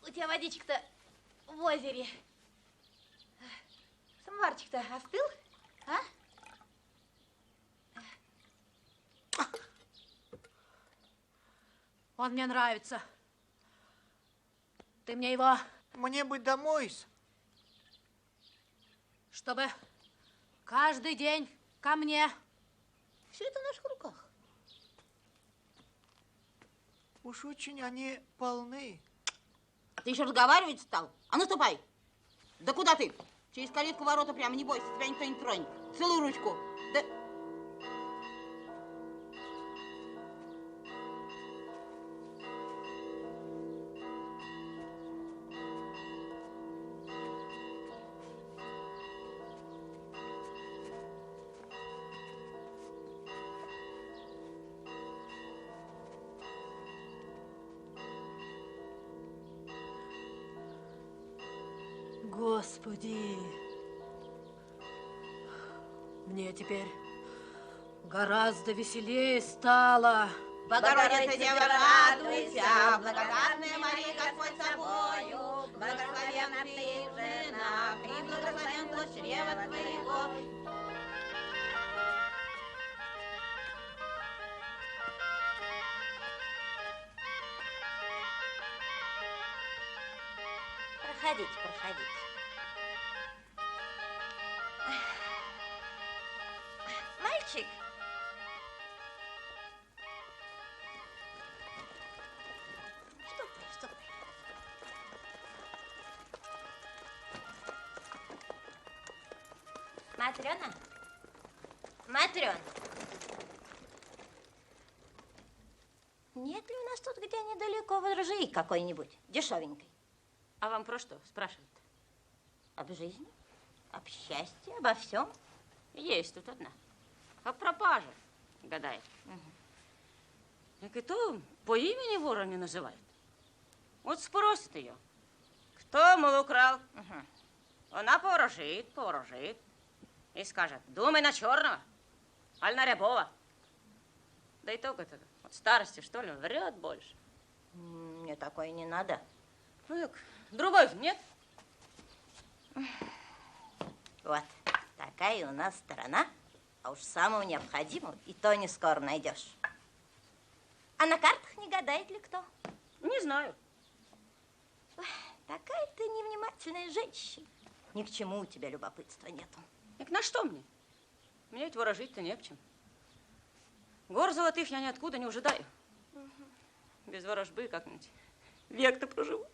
У тебя водичка-то в озере. Самоварчик-то остыл, а? Он мне нравится. Ты мне его... Мне бы домой. Чтобы каждый день ко мне. Все это в наших руках. Уж очень они полны. Ты еще разговаривать стал? А ну, ступай. Да куда ты? Через калитку ворота прямо, не бойся, тебя никто не тронет. Целуй ручку. Да... Господи, мне теперь гораздо веселее стало. Богородица, Дева, радуйся, благодатная Мария, Господь с тобою, благословенна ты, жена, и благословен плод чрева твоего. Проходите, проходите. Мальчик. Ступай. Матрёна? Матрёна. Нет ли у нас тут где недалеко ворожей какой-нибудь, дешевенькой? А вам про что спрашивают? Об жизни, об счастье, обо всем. Есть тут одна. О пропаже гадает. Так и то по имени вора не называют. Вот спросит ее, кто, мол, украл? Она поворожит. И скажет, думай на черного, аль на рябого. Да и только-то от старости, что ли, врет больше. Мне такое не надо. Ну, так, другой нет? Вот, такая у нас сторона, а уж самого необходимого и то не скоро найдешь. А на картах не гадает ли кто? Не знаю. Ой, такая ты невнимательная женщина. Ни к чему у тебя любопытства нету. Так на что мне? Мне ведь ворожить-то не в чем. Гор золотых я ниоткуда не ожидаю. Без ворожбы как-нибудь век-то проживу.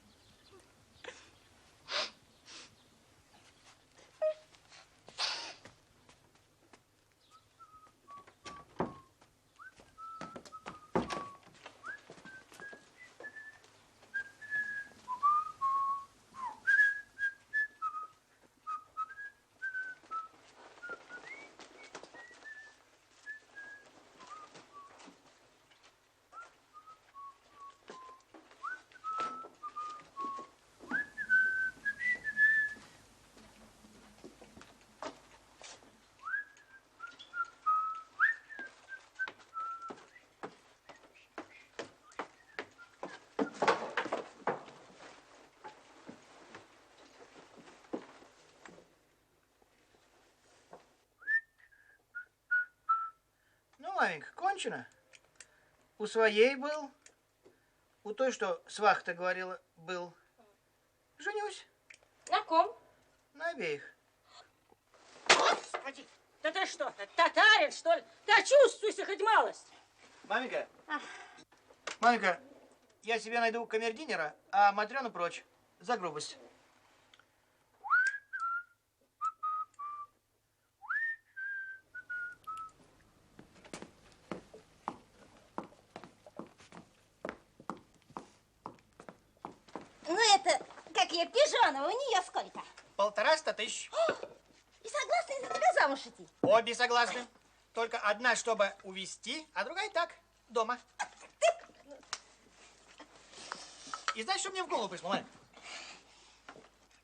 Маменька, кончено. У своей был, у той, что свахта говорила, был. Женюсь. На ком? Обеих. Господи! Да ты что, татарин, что ли? Да чувствуйся хоть малость. Маменька, маменька, я себе найду камердинера, а Матрёну прочь за грубость. Ну это, как я, Пижонова, у нее сколько? 150 тысяч. И согласна за тебя замуж идти? Обе согласны. Только одна, чтобы увезти, а другая так, дома. И знаешь, что мне в голову пришло, Марь?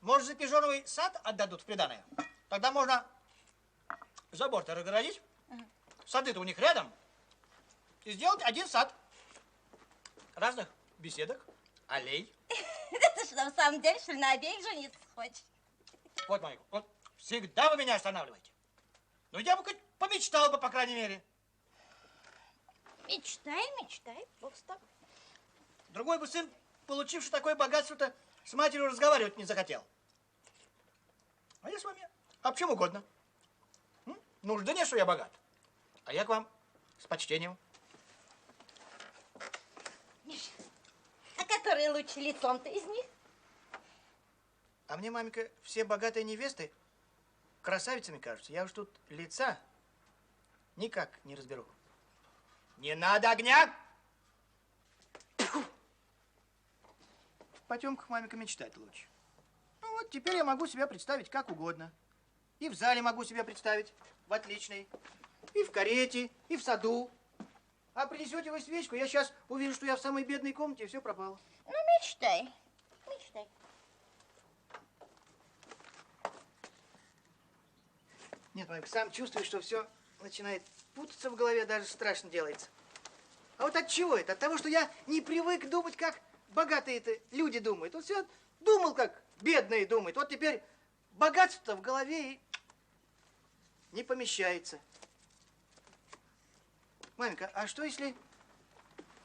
Может, за Пижоновый сад отдадут в приданое? Тогда можно забор-то разгородить. Сады-то у них рядом. И сделать один сад. Разных беседок, аллей. Ты что, в самом деле, что ли, на обеих жениться хочешь? Вот, Марик, вот всегда вы меня останавливаете. Ну, я бы хоть помечтал бы, по крайней мере. Мечтай, мечтай, Бог с тобой. Другой бы сын, получивший такое богатство-то, с матерью разговаривать не захотел. А я с вами об чем угодно. Нужды нет, что я богат. А я к вам с почтением. Миша, а который лучше лицом-то из них? А мне, маменька, все богатые невесты красавицами кажутся. Я уж тут лица никак не разберу. Не надо огня! В потемках, маменька, мечтать лучше. Ну вот, теперь я могу себя представить как угодно. И в зале могу себя представить в отличной, и в карете, и в саду. А принесете вы свечку, я сейчас увижу, что я в самой бедной комнате, и все пропало. Ну, мечтай, мечтай. Нет, маменька, сам чувствую, что все начинает путаться в голове, даже страшно делается. А вот от чего это? От того, что я не привык думать, как богатые-то люди думают. Вот все думал, как бедные думают. Вот теперь богатство-то в голове и не помещается. Маменька, а что если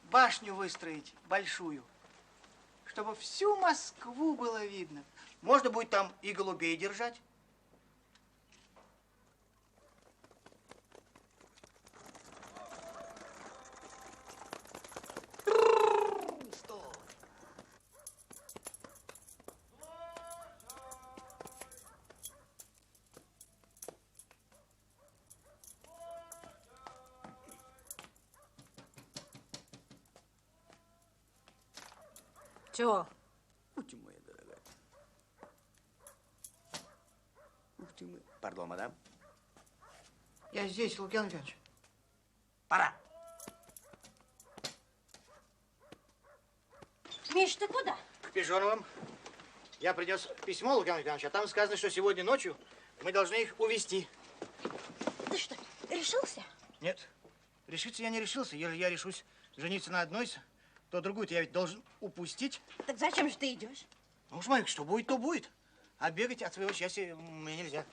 башню выстроить большую, чтобы всю Москву было видно? Можно будет там и голубей держать. Чего? Будьте моя дорогая. Будьте мы. Пардон, мадам. Я здесь, Лукьян Лукьянович. Пора. Миш, ты куда? К Пижоновым. Я принес письмо, Лукьян Лукьянович, а там сказано, что сегодня ночью мы должны их увезти. Ты что, решился? Нет, решиться я не решился. Если я решусь жениться на одной, то другую-то я ведь должен упустить. Так зачем же ты идешь? Ну уж, маменька, что будет, то будет. А бегать от своего счастья мне нельзя.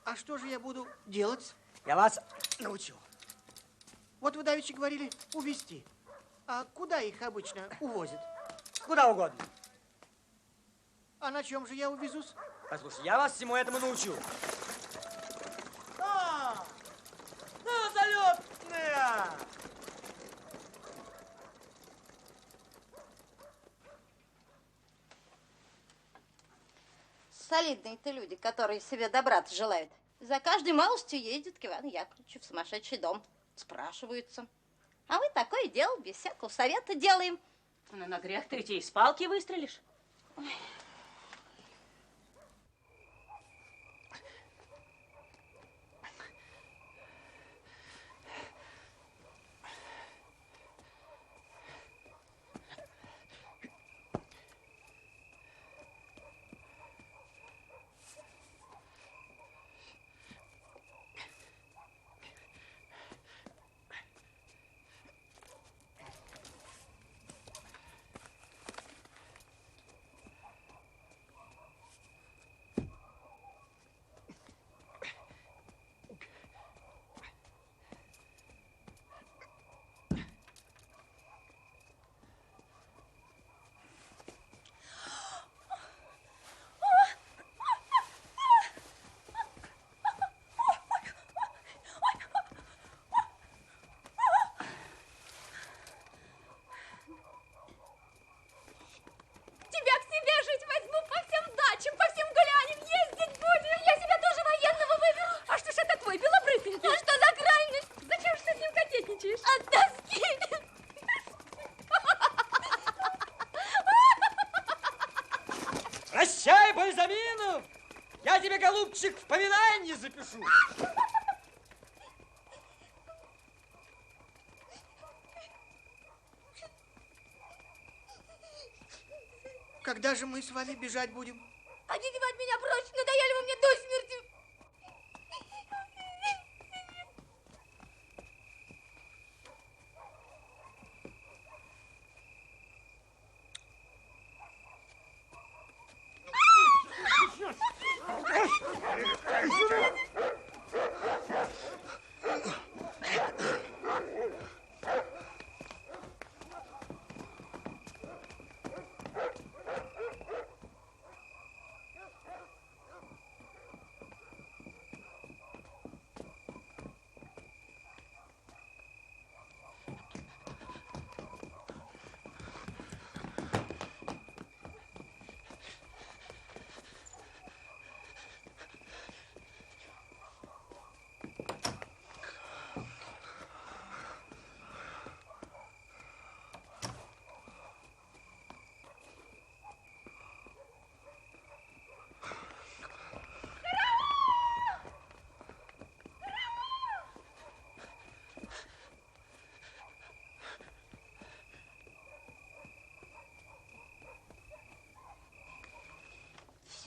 А что же я буду делать? Я вас научу. Вот вы давеча говорили увезти. А куда их обычно увозят? Куда угодно. А на чем же я увезусь? Послушай, я вас всему этому научу. Ну, залетная! Солидные-то люди, которые себе добра-то желают. За каждой малостью ездят к Ивану Яковлевичу в сумасшедший дом. Спрашиваются. А мы такое дело без всякого совета делаем. Ну, на грех ты из палки выстрелишь. Ой. блокнотик в поминании запишу. Когда же мы с вами бежать будем? Хотите вы от меня прочь? Надоели вы мне до смерти.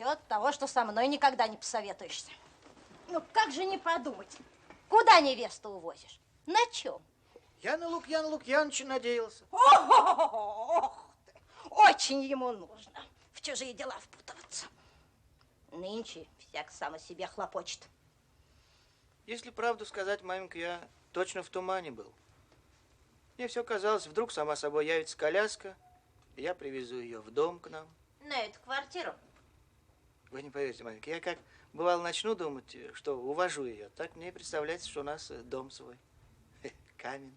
Все от того, что со мной никогда не посоветуешься. Ну, как же не подумать? Куда невесту увозишь? На чем? Я на Лукьяна Лукьяновича надеялся. Ох ты! Очень ему нужно в чужие дела впутываться. Нынче всяк сам о себе хлопочет. Если правду сказать, маменька, я точно в тумане был. Мне все казалось, вдруг сама собой явится коляска, и я привезу ее в дом к нам. На эту квартиру? Вы не поверите, маменька, я как бывало начну думать, что увожу ее, так мне представляется, что у нас дом свой. Камень.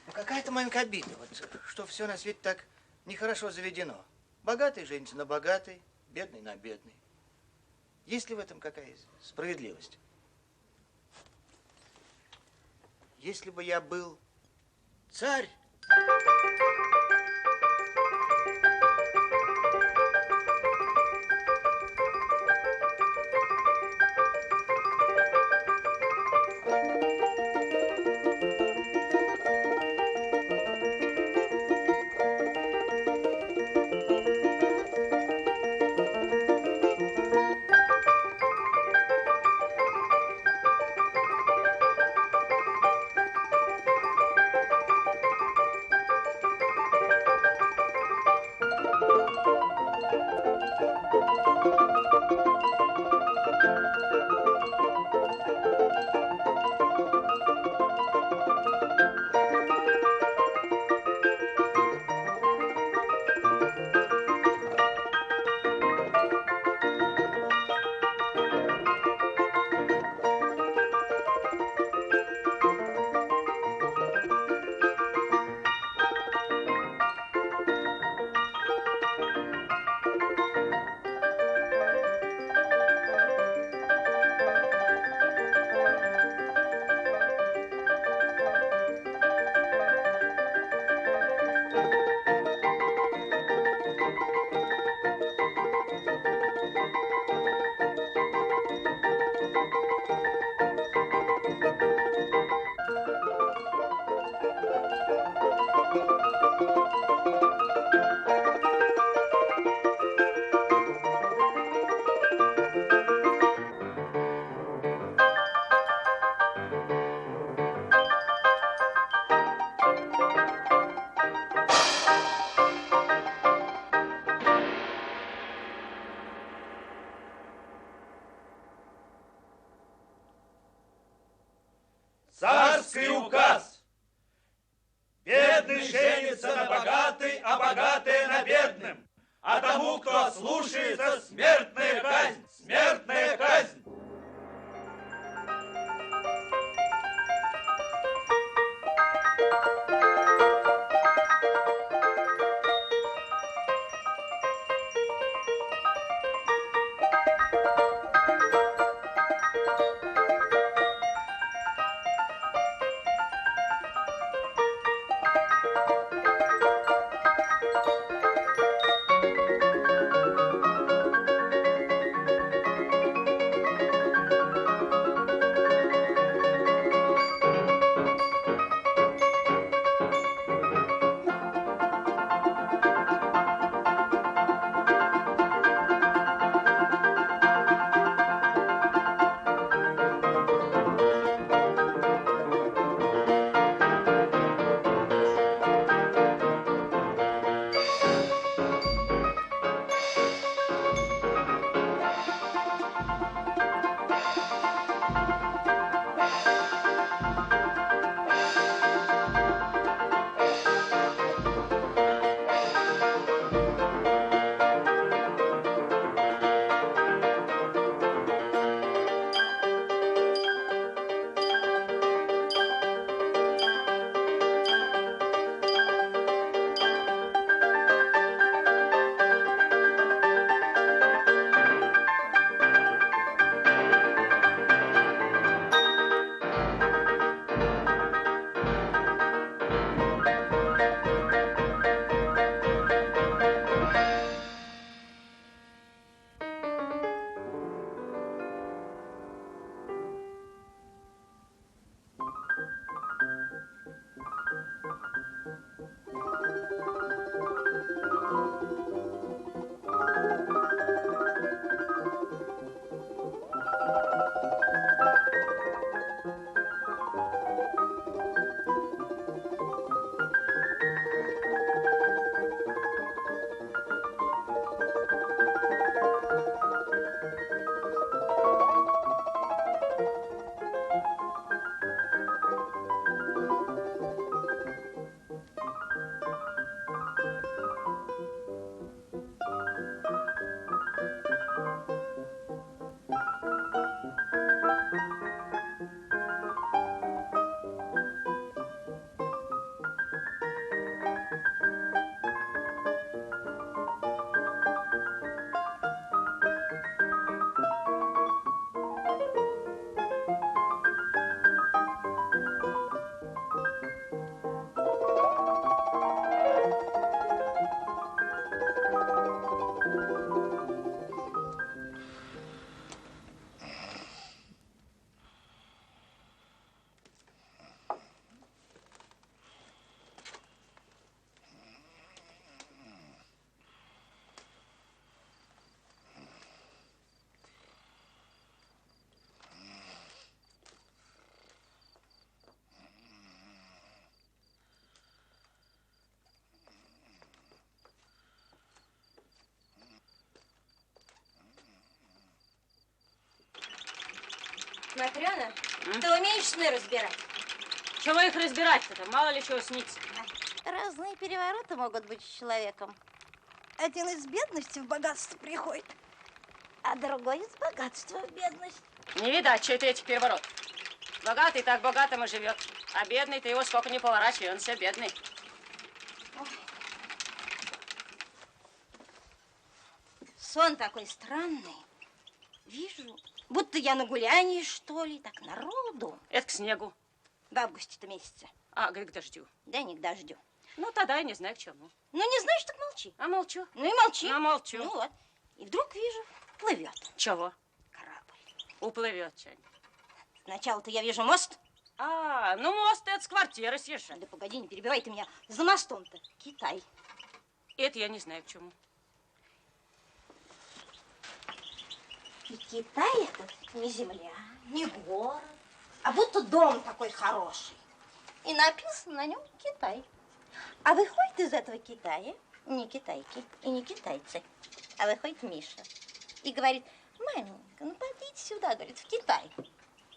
Ну какая-то, маменька, обида, вот, что все на свете так нехорошо заведено. Богатый женится на богатой, бедный на бедный. Есть ли в этом какая справедливость? Если бы я был царь... Царский указ. Бедный женится на богатой, а богатая на бедном. А тому, кто ослушается, смертная казнь, смертная казнь. Матрена, ты умеешь сны разбирать? Чего их разбирать-то? Мало ли чего снится. Разные перевороты могут быть с человеком. Один из бедности в богатство приходит, а другой из богатства в бедность. Не видать, что это этих переворотов. Богатый так богатым и живет, а бедный ты его сколько не поворачивай, он все бедный. Сон такой странный. Вижу, будто я на гулянии, что ли, так народу. Это к снегу. В августе-то месяце. А, к дождю. Да не к дождю. Ну, тогда я не знаю к чему. Ну, не знаешь, так молчи. А молчу. Ну и молчи. А молчу. Ну вот. И вдруг вижу, плывет. Чего? Корабль. Уплывет что-нибудь. Сначала-то я вижу мост. А, ну мост это с квартиры съезжай. Да погоди, не перебивай ты меня. За мостом-то Китай. Это я не знаю к чему. И Китай этот не земля, не город, а будто дом такой хороший. И написано на нем Китай. А выходит из этого Китая не китайки и не китайцы, а выходит Миша. И говорит: маменька, ну подите сюда, говорит, в Китай.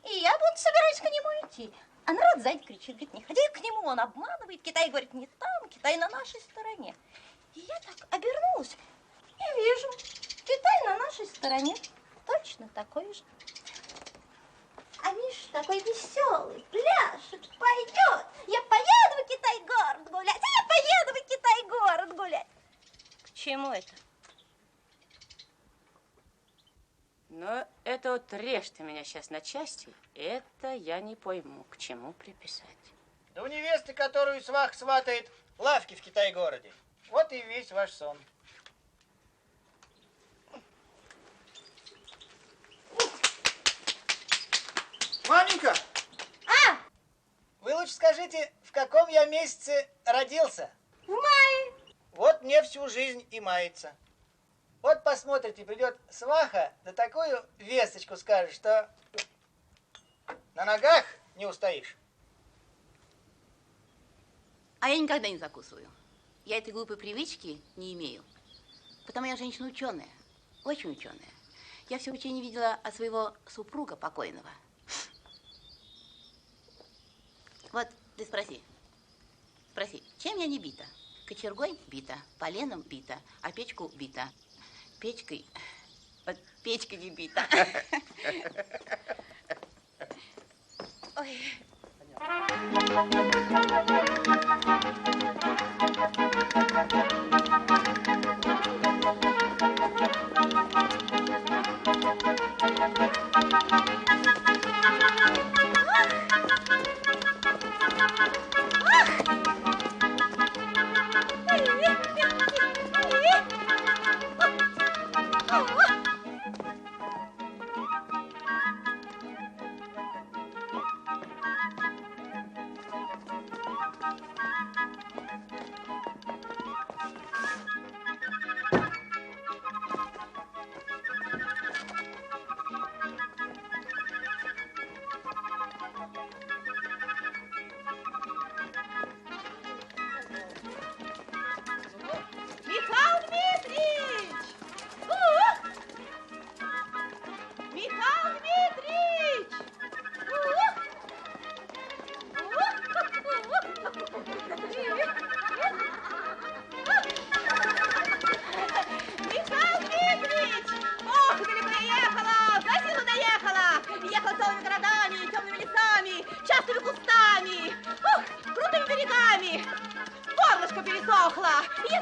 И я вот собираюсь к нему идти. А народ сзади кричит, говорит, не ходи к нему, он обманывает. Китай говорит, не там, Китай на нашей стороне. И я так обернулась и вижу, Китай на нашей стороне. Точно такой же. А Миша такой веселый, пляшет, поет. Я поеду в Китай-город гулять, а я поеду в Китай-город гулять. К чему это? Ну, это вот режь ты меня сейчас на части, это я не пойму, к чему приписать. Да у невесты, которую свах сватает, лавки в Китай-городе. Вот и весь ваш сон. Маменька! А! Вы лучше скажите, в каком я месяце родился? В мае. Вот мне всю жизнь и мается. Вот посмотрите, придет сваха, да такую весточку скажет, что на ногах не устоишь. А я никогда не закусываю. Я этой глупой привычки не имею. Потому я женщина ученая, очень ученая. Я все учение видела от своего супруга покойного. Вот ты спроси, чем я не бита? Кочергой бита, поленом бита, а печку бита. Печкой, вот печкой не бита. Ой.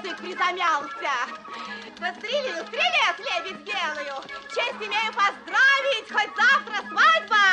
язык призамялся. Пострелил, стрелец, лебедь белую. Честь имею поздравить, хоть завтра свадьба.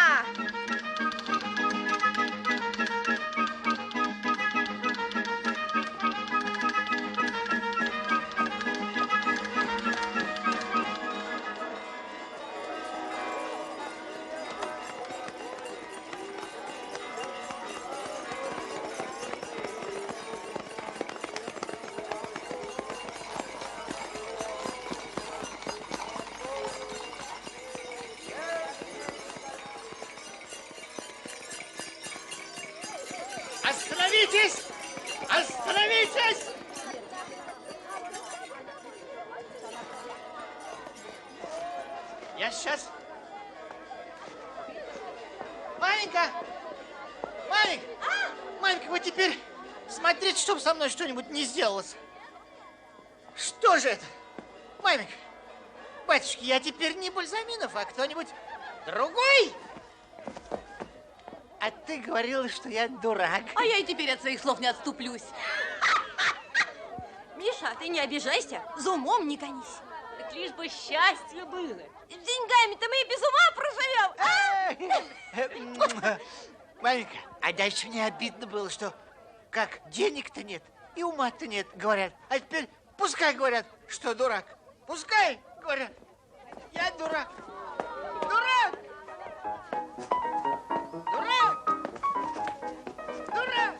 Остановитесь! Остановитесь! Я сейчас Маменька! Маменька! Маменька, вы теперь смотрите, чтобы со мной что-нибудь не сделалось. Что же это? Маменька, батюшки, я теперь не Бальзаминов, а кто-нибудь другой? А ты говорила, что я дурак. А я и теперь от своих слов не отступлюсь. Миша, ты не обижайся, за умом не гонись. Так лишь бы счастье было. С деньгами-то мы и без ума проживем. Маменька, а дальше мне обидно было, что как денег-то нет и ума-то нет, говорят. А теперь пускай говорят, что дурак. Пускай говорят, я дурак. Дурак! Дурак! Дурак!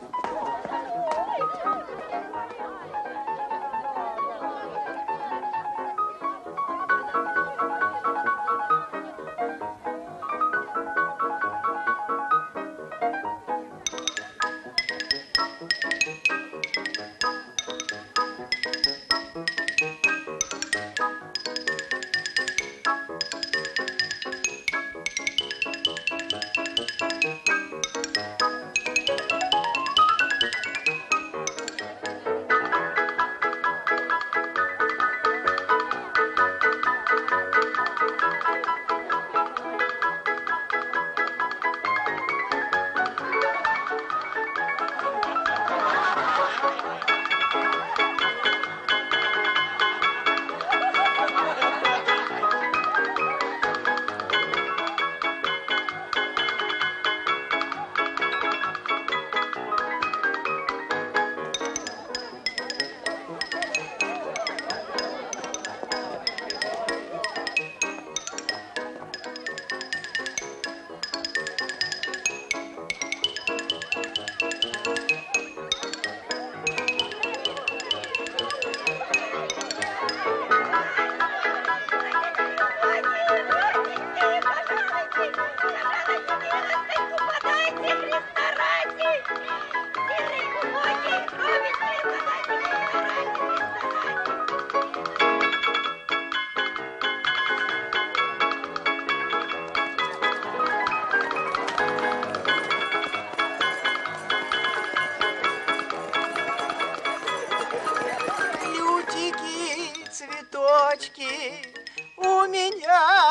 Лютики, цветочки, у меня